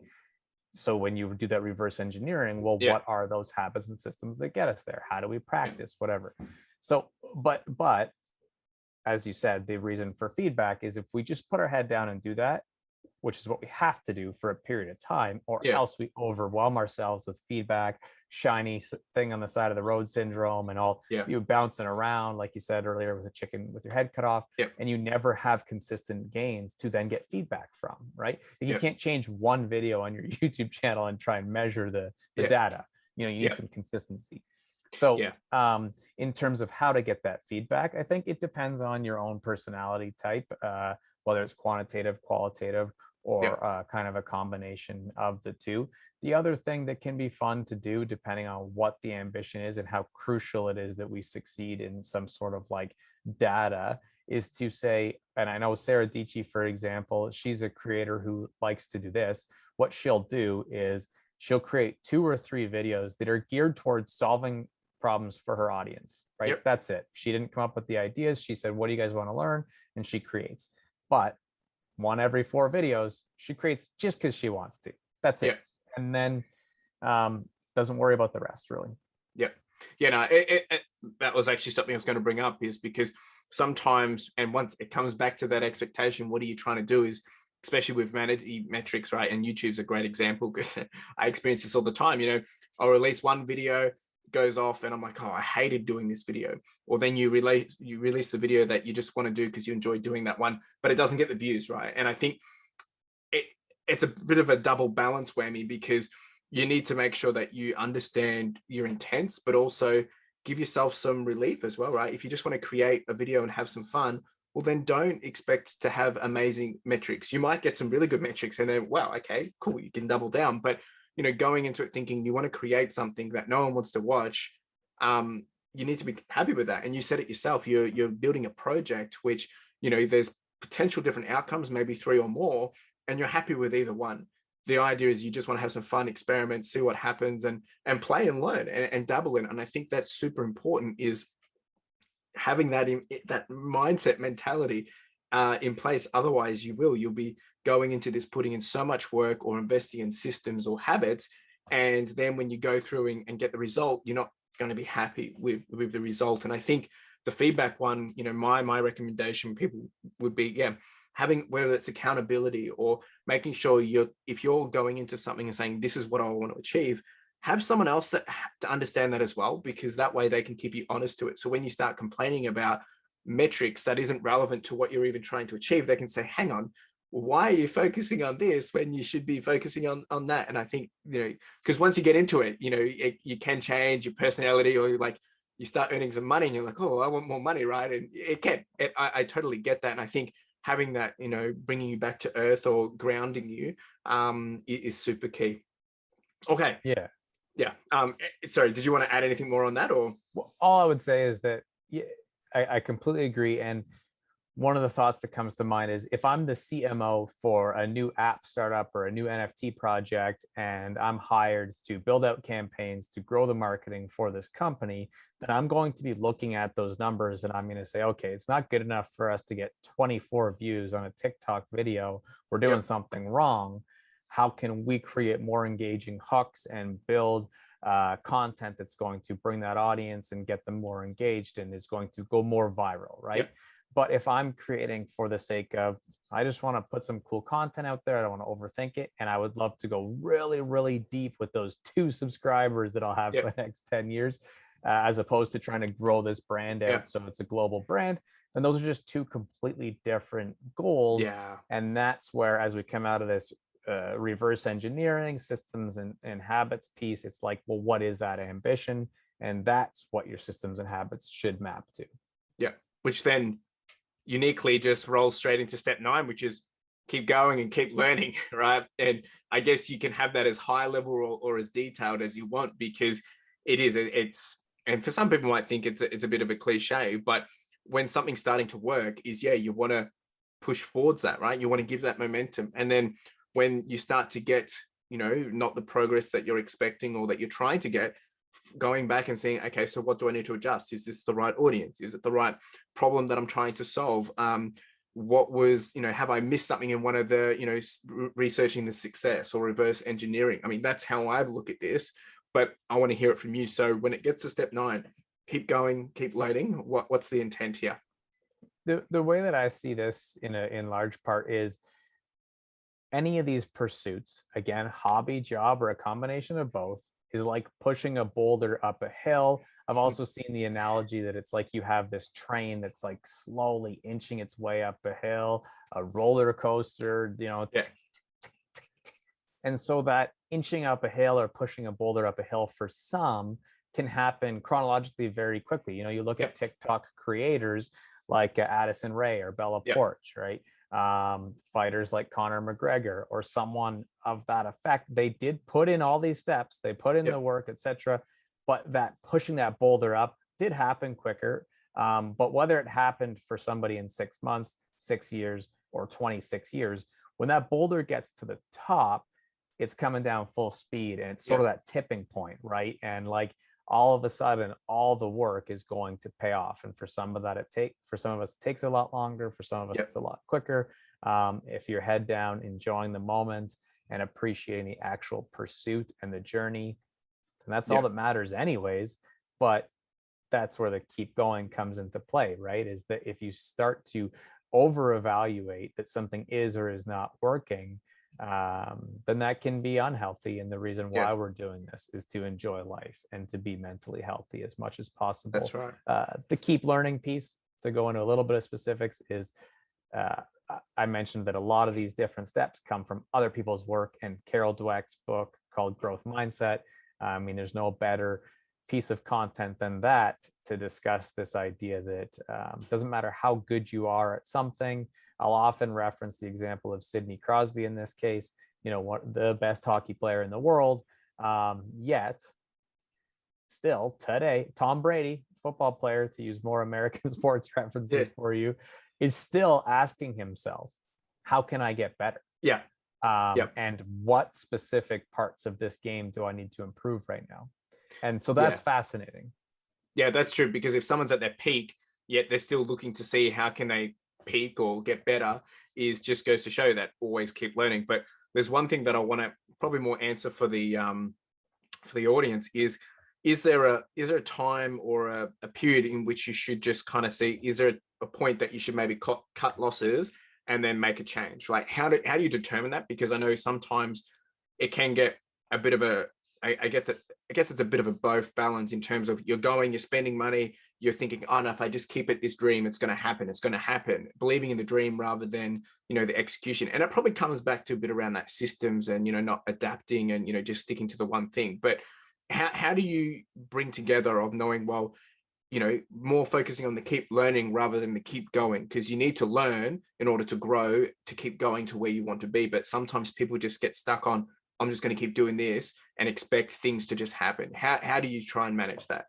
So when you do that reverse engineering, well, Yeah. what are those habits and systems that get us there? How do we practice, whatever? So but as you said, the reason for feedback is if we just put our head down and do that, which is what we have to do for a period of time, or Yeah. else we overwhelm ourselves with feedback, shiny thing on the side of the road syndrome, and all Yeah. you bouncing around, like you said earlier, with a chicken with your head cut off, Yeah. and you never have consistent gains to then get feedback from, right? You Yeah. can't change one video on your YouTube channel and try and measure the Yeah. data. You need Yeah. some consistency. So, Yeah. in terms of how to get that feedback, I think it depends on your own personality type, whether it's quantitative, qualitative, Yeah. or kind of a combination of the two. The other thing that can be fun to do, depending on what the ambition is and how crucial it is that we succeed in some sort of like data, is to say, and I know Sarah Dietschy, for example, she's a creator who likes to do this. What she'll do is she'll create 2 or 3 videos that are geared towards solving problems for her audience, right? Yep. That's it. She didn't come up with the ideas. She said, what do you guys want to learn? And she creates. But one every 4 videos, she creates just because she wants to. That's it. Yep. And then doesn't worry about the rest, really. Yep. Yeah, no, that was actually something I was going to bring up, is because sometimes, and once it comes back to that expectation, what are you trying to do is, especially with vanity metrics, right? And YouTube's a great example, because I experience this all the time. I'll release one video, goes off, and I'm like, oh, I hated doing this video. Or then you release the video that you just want to do because you enjoy doing that one, but it doesn't get the views, right? And I think it's a bit of a double balance whammy, because you need to make sure that you understand your intents, but also give yourself some relief as well, right? If you just want to create a video and have some fun, well, then don't expect to have amazing metrics. You might get some really good metrics, and then, wow, okay, cool, you can double down. But going into it thinking you want to create something that no one wants to watch, you need to be happy with that. And you said it yourself, you're building a project which, there's potential different outcomes, maybe 3 or more, and you're happy with either one. The idea is you just want to have some fun, experiment, see what happens, and play and learn, and dabble in. And I think that's super important, is having that mindset mentality in place. Otherwise you'll be going into this, putting in so much work or investing in systems or habits, and then when you go through and get the result, you're not going to be happy with the result. And I think the feedback one, my recommendation people would be, yeah, having, whether it's accountability or making sure if you're going into something and saying, this is what I want to achieve, have someone else to understand that as well, because that way they can keep you honest to it. So when you start complaining about metrics that isn't relevant to what you're even trying to achieve, they can say, hang on, why are you focusing on this when you should be focusing on that? And I think, because once you get into it, you can change your personality, or you start earning some money and you're like, oh, I want more money, right? And I totally get that. And I think having that, bringing you back to earth or grounding you is super key. Okay. Yeah. Yeah. Sorry, did you want to add anything more on that, or? Well, all I would say is that, yeah, I completely agree. And one of the thoughts that comes to mind is, if I'm the CMO for a new app startup or a new NFT project, and I'm hired to build out campaigns to grow the marketing for this company, then I'm going to be looking at those numbers, and I'm going to say, okay, it's not good enough for us to get 24 views on a TikTok video. We're doing something wrong. How can we create more engaging hooks and build content that's going to bring that audience and get them more engaged and is going to go more viral, right? Yep. But if I'm creating for the sake of, I just want to put some cool content out there, I don't want to overthink it, and I would love to go really, really deep with those 2 subscribers that I'll have for the next 10 years, as opposed to trying to grow this brand out so it's a global brand, then those are just 2 completely different goals. Yeah. And that's where, as we come out of this reverse engineering systems and habits piece, it's like, well, what is that ambition? And that's what your systems and habits should map to. Yeah. Which then uniquely just rolls straight into step 9, which is keep going and keep learning, right? And I guess you can have that as high level or as detailed as you want, because it's and for some people might think it's a bit of a cliche, but when something's starting to work, is you want to push forwards that, right? You want to give that momentum. And then when you start to get, not the progress that you're expecting or that you're trying to get, going back and saying, okay, so what do I need to adjust? Is this the right audience? Is it the right problem that I'm trying to solve? What was, have I missed something in one of the, researching the success or reverse engineering? I mean, that's how I look at this, but I want to hear it from you. So when it gets to step 9, keep going, keep loading. What's the intent here? The way that I see this in large part is, any of these pursuits, again, hobby, job, or a combination of both, is like pushing a boulder up a hill. I've also seen the analogy that it's like you have this train that's like slowly inching its way up a hill, a roller coaster, and so that inching up a hill or pushing a boulder up a hill for some can happen chronologically very quickly. You look at TikTok creators like Addison Rae or Bella Poarch, right? Fighters like Conor McGregor or someone of that effect. They did put in all these steps, they put in the work, etc. But that pushing that boulder up did happen quicker. But whether it happened for somebody in 6 months, 6 years, or 26 years, when that boulder gets to the top, it's coming down full speed, and it's sort Yeah. of that tipping point, right? And like all of a sudden, all the work is going to pay off. And for some of that, for some of us, it takes a lot longer. For some of us, Yeah. it's a lot quicker. If you're head down, enjoying the moment and appreciating the actual pursuit and the journey, and that's all Yeah. that matters, anyways. But that's where the keep going comes into play, right? Is that if you start to over evaluate that something is or is not working, then that can be unhealthy. And the reason Yeah. why we're doing this is to enjoy life and to be mentally healthy as much as That's possible. right. The keep learning piece, to go into a little bit of specifics, is uh, I mentioned that a lot of these different steps come from other people's work, and Carol Dweck's book called Growth Mindset. I mean, there's no better piece of content than that to discuss this idea that doesn't matter how good you are at something. I'll often reference the example of Sidney Crosby in this case, the best hockey player in the world. Yet, still today, Tom Brady, football player, to use more American sports references Yeah. for you, is still asking himself, how can I get better? Yeah. Yeah. And what specific parts of this game do I need to improve right now? And so Yeah. that's fascinating. Yeah, that's true. Because if someone's at their peak, yet they're still looking to see how can they peak or get better, is just goes to show that always keep learning. But there's one thing that I want to probably more answer for the audience is there a time or a period in which you should just kind of see, is there a point that you should maybe cut losses and then make a change? Like how do you determine that? Because I know sometimes it can get a bit of a, I guess it's a bit of a both balance, in terms of you're spending money, you're thinking, oh no, if I just keep it this dream, it's going to happen, believing in the dream rather than, the execution. And it probably comes back to a bit around that systems and, not adapting and, just sticking to the one thing. But how do you bring together of knowing, well, more focusing on the keep learning rather than the keep going? Because you need to learn in order to grow, to keep going to where you want to be. But sometimes people just get stuck on, I'm just going to keep doing this and expect things to just happen. How do you try and manage that?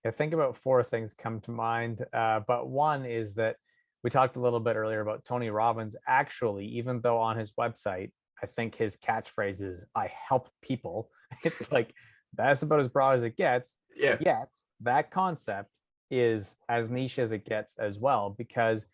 I think about four things come to mind. But one is that we talked a little bit earlier about Tony Robbins. Actually, even though on his website, I think his catchphrase is, I help people. It's like, that's about as broad as it gets. Yeah. Yet that concept is as niche as it gets as well, because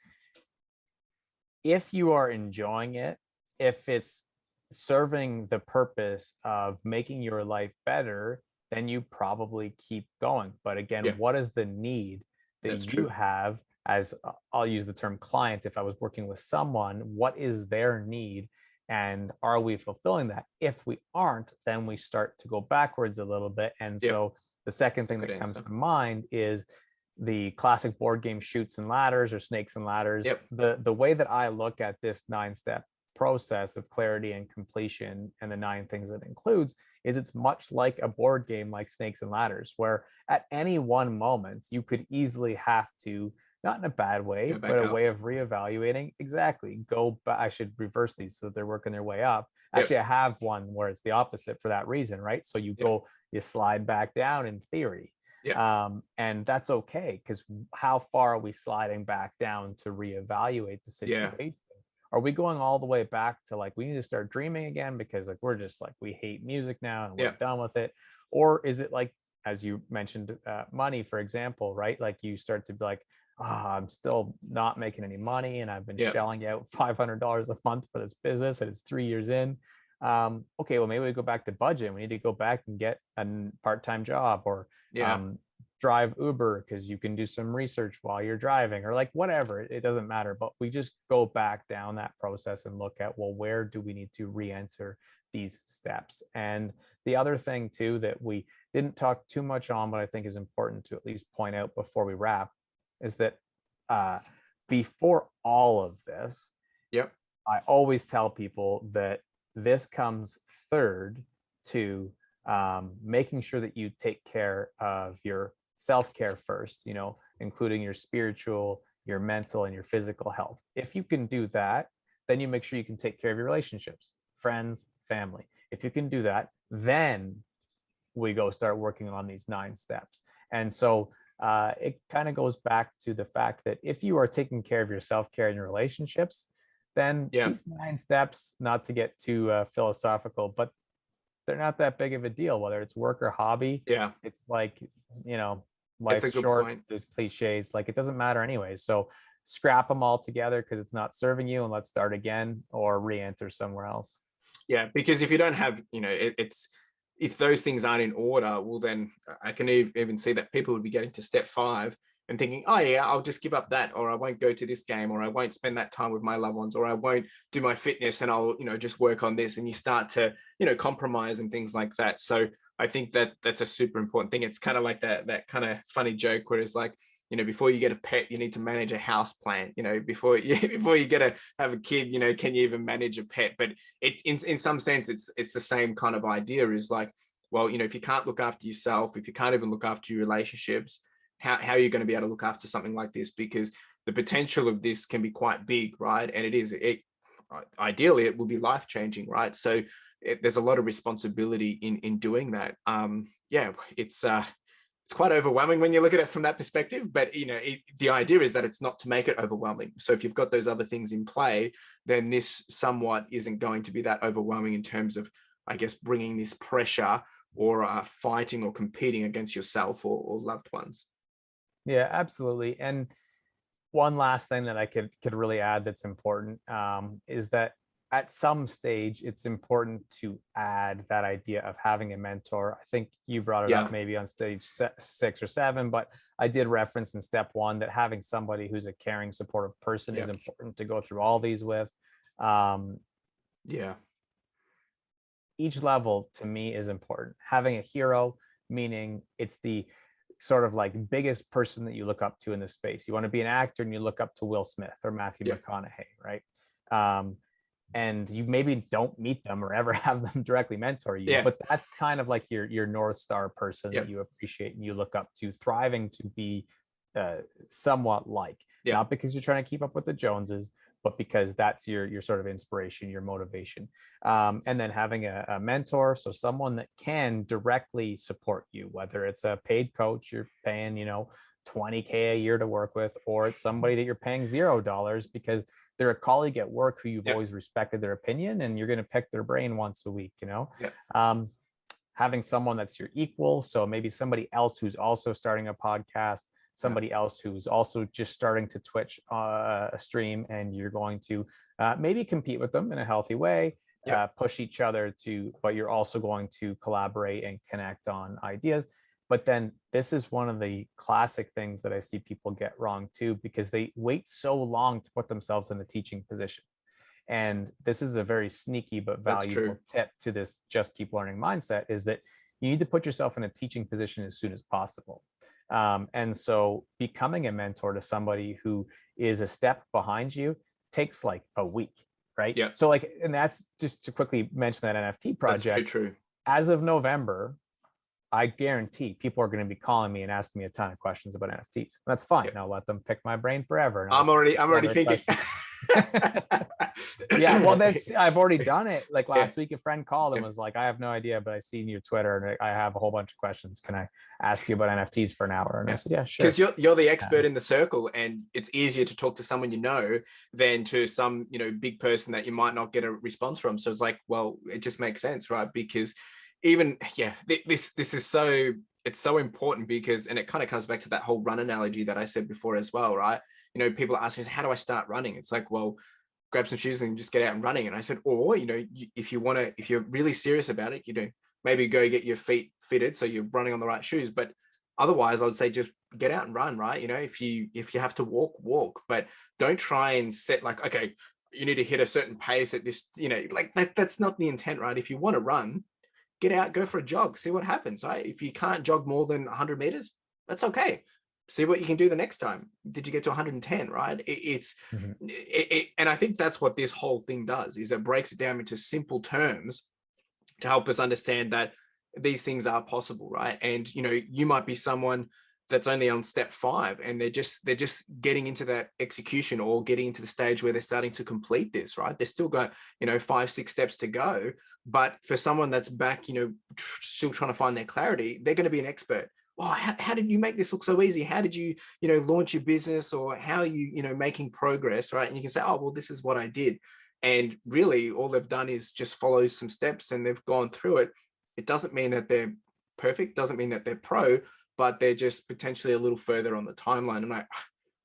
if you are enjoying it, if it's serving the purpose of making your life better, then you probably keep going. But again, Yeah. what is the need that That's you true. have as, I'll use the term client, if I was working with someone, what is their need? And are we fulfilling that? If we aren't, then we start to go backwards a little bit. And Yeah. so the second That's a thing good that comes answer. to mind is the classic board game Chutes and Ladders, or Snakes and Ladders. Yep. The way that I look at this 9-step process of clarity and completion, and the 9 things that it includes, is it's much like a board game like Snakes and Ladders, where at any one moment you could easily have to, not in a bad way, Go back but a up. way of reevaluating. Exactly. Go back. I should reverse these so that they're working their way up. Yep. Actually, I have one where it's the opposite for that reason, right? So you go, you slide back down in theory. Yeah. And that's okay, because how far are we sliding back down to reevaluate the Yeah. situation? Are we going all the way back to like, we need to start dreaming again because like we're just like, we hate music now and we're Yeah. done with it? Or is it like, as you mentioned, money, for example, right? Like you start to be like, I'm still not making any money, and I've been Yeah. shelling out $500 a month for this business, and it's 3 years in. Okay, well, maybe we go back to budget. We need to go back and get a part-time job, or Yeah. drive Uber, because you can do some research while you're driving, or like whatever. It doesn't matter. But we just go back down that process and look at, well, where do we need to re-enter these steps? And the other thing too that we didn't talk too much on, but I think is important to at least point out before we wrap, is that before all of this, Yep. I always tell people that this comes third to making sure that you take care of your self-care first, including your spiritual, your mental, and your physical health. If you can do that, then you make sure you can take care of your relationships, friends, family. If you can do that, then we go start working on these 9 steps. And so it kind of goes back to the fact that if you are taking care of your self-care and your relationships, then Yeah. these 9 steps, not to get too philosophical, but they're not that big of a deal, whether it's work or hobby. Yeah. It's like, It's a life's good short. point. There's cliches. Like, it doesn't matter anyway. So scrap them all together because it's not serving you, and let's start again or re-enter somewhere else. Yeah, because if you don't have, it's if those things aren't in order, well, then I can even see that people would be getting to step 5 and thinking, oh yeah, I'll just give up that, or I won't go to this game, or I won't spend that time with my loved ones, or I won't do my fitness, and I'll, just work on this, and you start to, compromise and things like that. So I think that that's a super important thing. It's kind of like that kind of funny joke where it's like, before you get a pet, you need to manage a house plant. Before you get to have a kid, can you even manage a pet? But in some sense, it's the same kind of idea. Is like, well, if you can't look after yourself, if you can't even look after your relationships, how are you going to be able to look after something like this? Because the potential of this can be quite big, right? And ideally it will be life changing, right? So there's a lot of responsibility in doing that. Yeah, it's quite overwhelming when you look at it from that perspective, but the idea is that it's not to make it overwhelming. So if you've got those other things in play, then this somewhat isn't going to be that overwhelming in terms of, I guess, bringing this pressure or fighting or competing against yourself or loved ones. Yeah, absolutely. And one last thing that I could really add that's important, is that at some stage it's important to add that idea of having a mentor. I think you brought it up Yeah, maybe on stage 6 or 7, but I did reference in step 1 that having somebody who's a caring, supportive person yeah, is important to go through all these with. Um, yeah, each level to me is important. Having a hero, meaning it's the sort of like biggest person that you look up to in this space. You want to be an actor and you look up to Will Smith or Matthew yeah, McConaughey, right? And you maybe don't meet them or ever have them directly mentor you, yeah, but that's kind of like your North Star person yeah, that you appreciate and you look up to, thriving to be somewhat like, yeah, not because you're trying to keep up with the Joneses, but because that's your sort of inspiration, your motivation. And then having a mentor, so someone that can directly support you, whether it's a paid coach you're paying, 20K a year to work with, or it's somebody that you're paying $0 because they're a colleague at work who you've yeah, always respected their opinion and you're going to pick their brain once a week. yeah, Um, having someone that's your equal, so maybe somebody else who's also starting a podcast, yeah, somebody else who's also just starting to Twitch a stream, and you're going to maybe compete with them in a healthy way, yeah, push each other to, but you're also going to collaborate and connect on ideas. But then this is one of the classic things that I see people get wrong too, because they wait so long to put themselves in a teaching position. And this is a very sneaky but that's true. valuable tip to this just keep learning mindset, is that you need to put yourself in a teaching position as soon as possible. And so becoming a mentor to somebody who is a step behind you takes like a week, right? Yeah, So like, and that's just to quickly mention that NFT that's very project. true. As of November, I guarantee people are going to be calling me and asking me a ton of questions about NFTs. That's fine. Yeah. I'll let them pick my brain forever. And I'm already thinking. Yeah, well, I've already done it. Like Yeah, last week, a friend called and yeah. was like, "I have no idea, but I seen your Twitter and I have a whole bunch of questions. Can I ask you about NFTs for an hour?" And I Yeah, said, "Yeah, because sure." you're the expert in the circle, and it's easier to talk to someone than to some big person that you might not get a response from. So it's like, well, it just makes sense, right? Because even this is so, it's so important because, and it kind of comes back to that whole run analogy that I said before as well, right? People ask me, how do I start running? It's like, well, grab some shoes and just get out and running. And I said, or if you're really serious about it, maybe go get your feet fitted so you're running on the right shoes. But otherwise, I would say just get out and run, right? If you have to walk, but don't try and set like, okay, you need to hit a certain pace at this, like that's not the intent, right? If you want to run, get out, go for a jog, see what happens, right? If you can't jog more than 100 meters, that's okay. See what you can do the next time. Did you get to 110, right? Mhm. And I think that's what this whole thing does, is it breaks it down into simple terms to help us understand that these things are possible, right? And you might be someone that's only on step 5 and they're just getting into that execution or getting into the stage where they're starting to complete this, right? They've still got 5-6 steps to go, but for someone that's back still trying to find their clarity, they're going to be an expert, oh, how did you make this look so easy? How did you, launch your business, or how are you, making progress, right? And you can say, oh, well, this is what I did. And really all they've done is just follow some steps and they've gone through it. It doesn't mean that they're perfect, doesn't mean that they're pro, but they're just potentially a little further on the timeline. And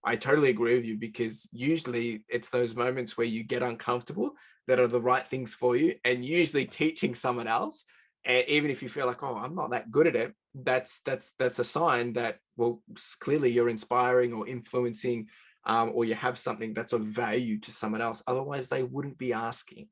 I totally agree with you, because usually it's those moments where you get uncomfortable that are the right things for you. And usually teaching someone else, and even if you feel like, oh, I'm not that good at it, that's a sign that, well, clearly you're inspiring or influencing, or you have something that's of value to someone else. Otherwise, they wouldn't be asking.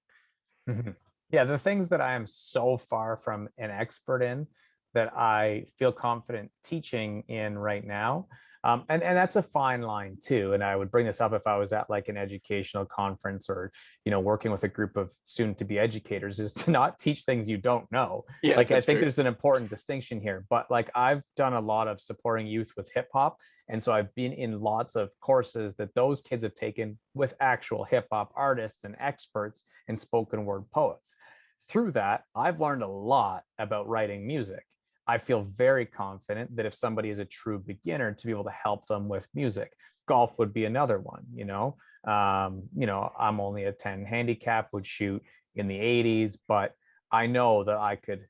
Mhm. Yeah, the things that I am so far from an expert in that I feel confident teaching in right now. And that's a fine line too. And I would bring this up if I was at like an educational conference or, working with a group of soon to be educators, is to not teach things you don't know. Yeah, Like, I that's think true. there's an important distinction here, but like I've done a lot of supporting youth with hip hop. And so I've been in lots of courses that those kids have taken with actual hip hop artists and experts and spoken word poets. Through that, I've learned a lot about writing music. I feel very confident that if somebody is a true beginner, to be able to help them with music. Golf would be another one. I'm only a 10 handicap, would shoot in the 80s, but I know that I could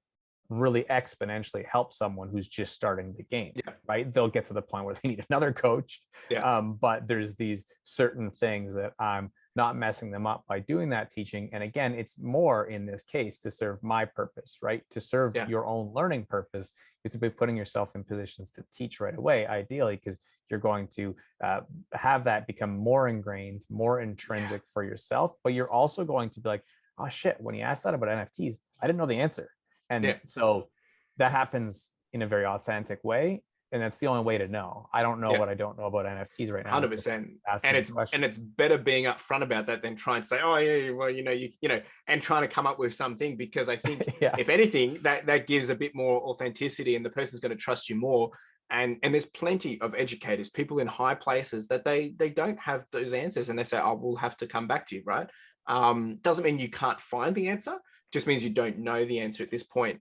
really exponentially help someone who's just starting the game. Yeah, Right, they'll get to the point where they need another coach. yeah, But there's these certain things that I'm not messing them up by doing that teaching. And again, it's more in this case to serve my purpose, right? To serve yeah, your own learning purpose. You have to be putting yourself in positions to teach right away, ideally, because you're going to have that become more ingrained, more yeah, intrinsic for yourself. But you're also going to be like, oh shit, when you asked that about NFTs, I didn't know the answer. And yeah. so that happens in a very authentic way. And that's the only way to know. I don't know Yeah. what I don't know about NFTs right now until 100%. asking And me it's questions. better being upfront about that than trying to say, oh yeah, well, and trying to come up with something, because I think Yeah. if anything, that gives a bit more authenticity, and the person's going to trust you more. And there's plenty of educators, people in high places, that they don't have those answers, and they say, oh, we'll have to come back to you, right? Doesn't mean you can't find the answer, just means you don't know the answer at this point.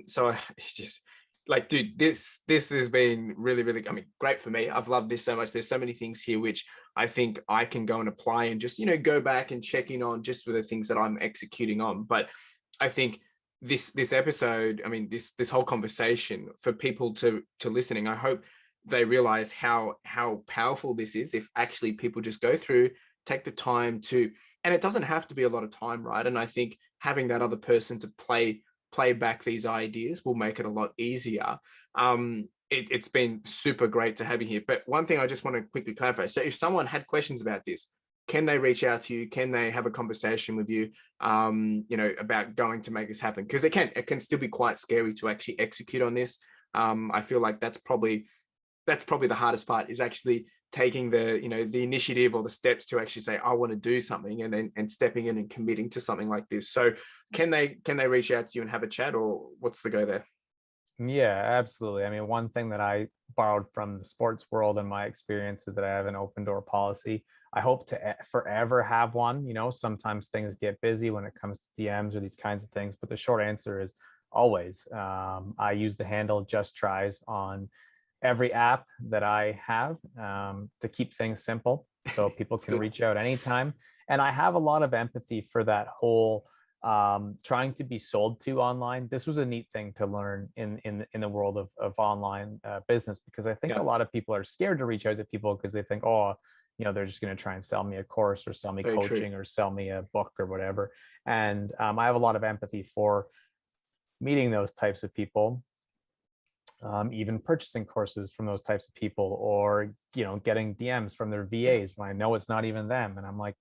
So it's just like, dude, this has been really, really, I mean, great for me. I've loved this so much. There's so many things here which I think I can go and apply, and just, go back and check in on, just for the things that I'm executing on. But I think this episode, I mean, this whole conversation, for people to listening, I hope they realize how powerful this is if actually people just go through, take the time to, and it doesn't have to be a lot of time, right? And I think having that other person to play back these ideas will make it a lot easier. It's been super great to have you here. But one thing I just want to quickly clarify. So if someone had questions about this, can they reach out to you? Can they have a conversation with you, about going to make this happen? Because it can still be quite scary to actually execute on this. I feel like that's probably the hardest part, is actually taking the initiative or the steps to actually say, I want to do something, and then stepping in and committing to something like this. So can they reach out to you and have a chat, or what's the go there? Yeah, absolutely. I mean, one thing that I borrowed from the sports world and my experience is that I have an open door policy. I hope to forever have one. Sometimes things get busy when it comes to DMs or these kinds of things, but the short answer is always. I use the handle just tries on every app that I have, to keep things simple so people It's can good. reach out anytime. And I have a lot of empathy for that whole trying to be sold to online. This was a neat thing to learn in the world of online business, because I think a Yeah, lot of people are scared to reach out to people because they think, oh, they're just going to try and sell me a course or sell me very true. coaching or sell me a book or whatever. And I have a lot of empathy for meeting those types of people, even purchasing courses from those types of people, or getting DMs from their Yeah, VAs when I know it's not even them, and I'm like,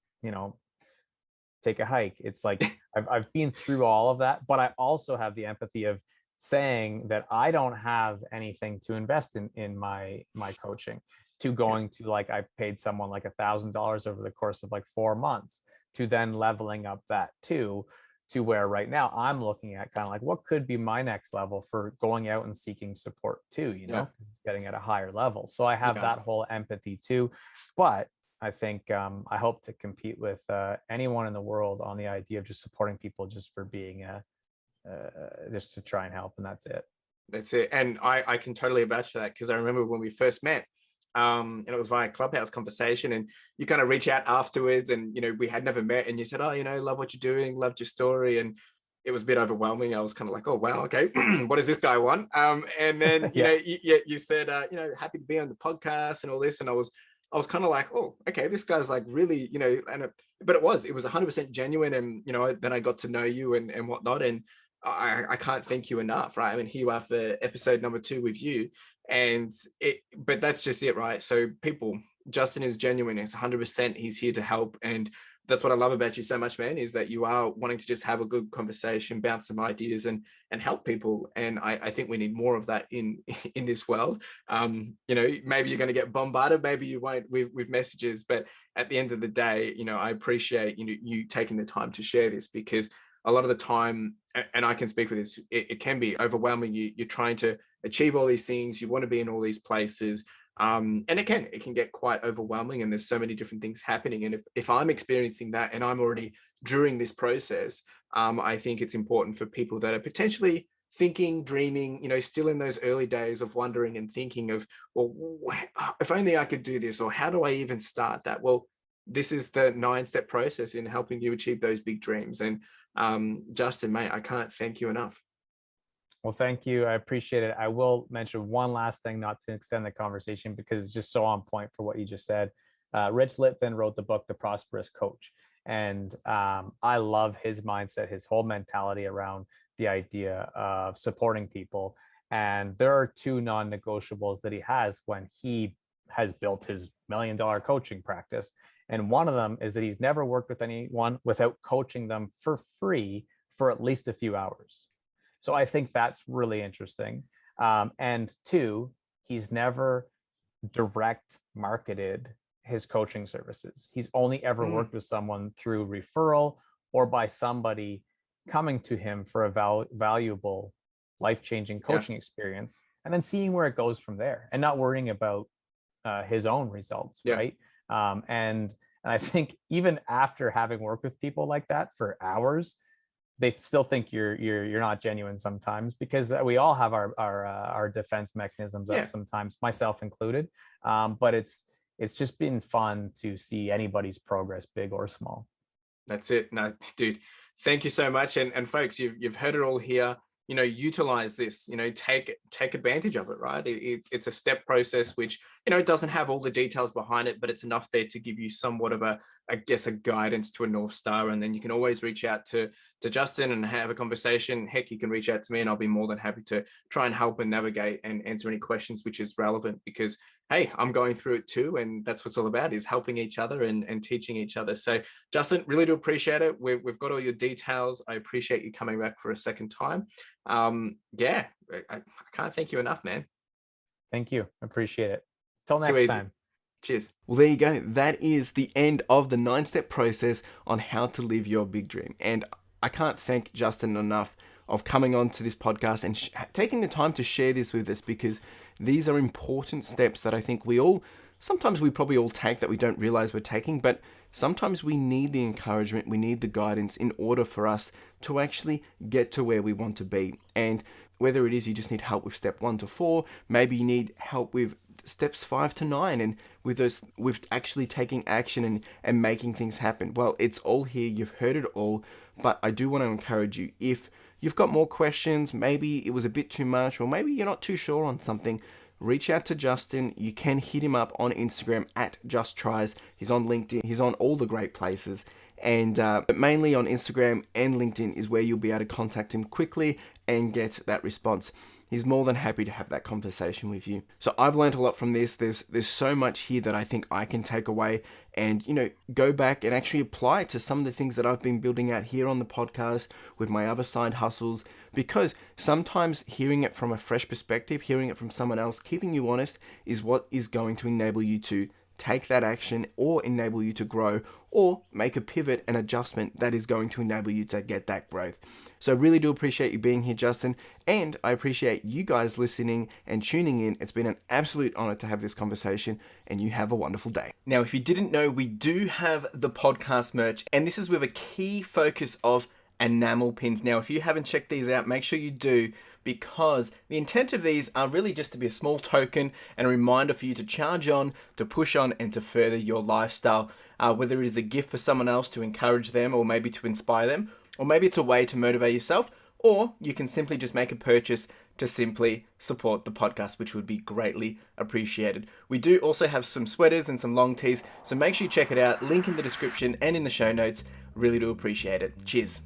take a hike. It's like I've been through all of that, but I also have the empathy of saying that I don't have anything to invest in my coaching, to yeah, going to, like, I paid someone like $1,000 over the course of like 4 months, to then leveling up that too, to where right now I'm looking at kind of like what could be my next level for going out and seeking support too, yeah, because it's getting at a higher level. So I have yeah. that whole empathy too. But I think I hope to compete with anyone in the world on the idea of just supporting people just for being just to try and help, and that's it. That's it. And I can totally vouch for that, because I remember when we first met, and it was via Clubhouse conversation, and you kind of reach out afterwards, and we had never met, and you said, oh, love what you're doing, loved your story, and it was a bit overwhelming. I was kind of like, oh wow, okay, what does this guy want? And then Yeah. you said, happy to be on the podcast and all this, and I was kind of like, oh, okay, this guy's like really, but it was 100% genuine, and then I got to know you and whatnot, and I can't thank you enough, right? I mean, here you are for episode number 2 with you, but that's just it, right? So people, Justin is genuine. It's 100%. He's here to help, and that's what I love about you so much, man. Is that you are wanting to just have a good conversation, bounce some ideas, and help people. And I think we need more of that in in this world. Maybe you're going to get bombarded, maybe you won't with messages, but at the end of the day, I appreciate you taking the time to share this, because a lot of the time, and I can speak for this, it can be overwhelming. You're trying to achieve all these things, you want to be in all these places, and it can get quite overwhelming, and there's so many different things happening. And if I'm experiencing that, and I'm already during this process, I think it's important for people that are potentially thinking, dreaming, still in those early days of wondering and thinking of, well, if only I could do this, or how do I even start that? Well, this is the 9-step process in helping you achieve those big dreams. And Justin, mate, I can't thank you enough. Well, thank you. I appreciate it. I will mention one last thing, not to extend the conversation, because it's just so on point for what you just said. Rich Litvin wrote the book, The Prosperous Coach. And I love his mindset, his whole mentality around the idea of supporting people. And there are 2 non-negotiables that he has when he has built his $1 million coaching practice. And one of them is that he's never worked with anyone without coaching them for free for at least a few hours. So I think that's really interesting. And 2, he's never direct marketed his coaching services. He's only ever worked with someone through referral, or by somebody coming to him for a valuable, life-changing coaching experience, and then seeing where it goes from there, and not worrying about his own results, right? And I think even after having worked with people like that for hours, they still think you're not genuine sometimes, because we all have our defense mechanisms up sometimes, myself included. But it's just been fun to see anybody's progress, big or small. That's it. No, dude, thank you so much. And folks, you've heard it all here. Utilize this, take advantage of it, right? It's a step process, which, it doesn't have all the details behind it, but it's enough there to give you somewhat of a guidance to a North Star. And then you can always reach out to Justin and have a conversation. Heck, you can reach out to me, and I'll be more than happy to try and help and navigate and answer any questions which is relevant, because, hey, I'm going through it too. And that's what's all about, is helping each other and teaching each other. So Justin, really do appreciate it. We've got all your details. I appreciate you coming back for a second time. I can't thank you enough, man. Thank you. Appreciate it. Till next time. Cheers. Well, there you go. That is the end of the 9-step process on how to live your big dream. And I can't thank Justin enough of coming on to this podcast and taking the time to share this with us, because these are important steps that I think sometimes we probably all take that we don't realize we're taking, but sometimes we need the encouragement, we need the guidance in order for us to actually get to where we want to be. And whether it is you just need help with step 1 to 4, maybe you need help with steps 5 to 9, and with actually taking action and making things happen. Well, it's all here. You've heard it all, but I do want to encourage you, if you've got more questions, maybe it was a bit too much, or maybe you're not too sure on something, reach out to Justin. You can hit him up on Instagram at JustTries. He's on LinkedIn. He's on all the great places. And but mainly on Instagram and LinkedIn is where you'll be able to contact him quickly and get that response. He's more than happy to have that conversation with you. So I've learned a lot from this. There's so much here that I think I can take away and, go back and actually apply to some of the things that I've been building out here on the podcast with my other side hustles, because sometimes hearing it from a fresh perspective, hearing it from someone else, keeping you honest is what is going to enable you to take that action, or enable you to grow, or make a pivot and adjustment that is going to enable you to get that growth. So I really do appreciate you being here, Justin, and I appreciate you guys listening and tuning in. It's been an absolute honor to have this conversation, and you have a wonderful day. Now, if you didn't know, we do have the podcast merch, and this is with a key focus of enamel pins. Now, if you haven't checked these out, make sure you do, because the intent of these are really just to be a small token and a reminder for you to charge on, to push on, and to further your lifestyle. Whether it is a gift for someone else to encourage them or maybe to inspire them, or maybe it's a way to motivate yourself, or you can simply just make a purchase to simply support the podcast, which would be greatly appreciated. We do also have some sweaters and some long tees, so make sure you check it out. Link in the description and in the show notes. Really do appreciate it. Cheers.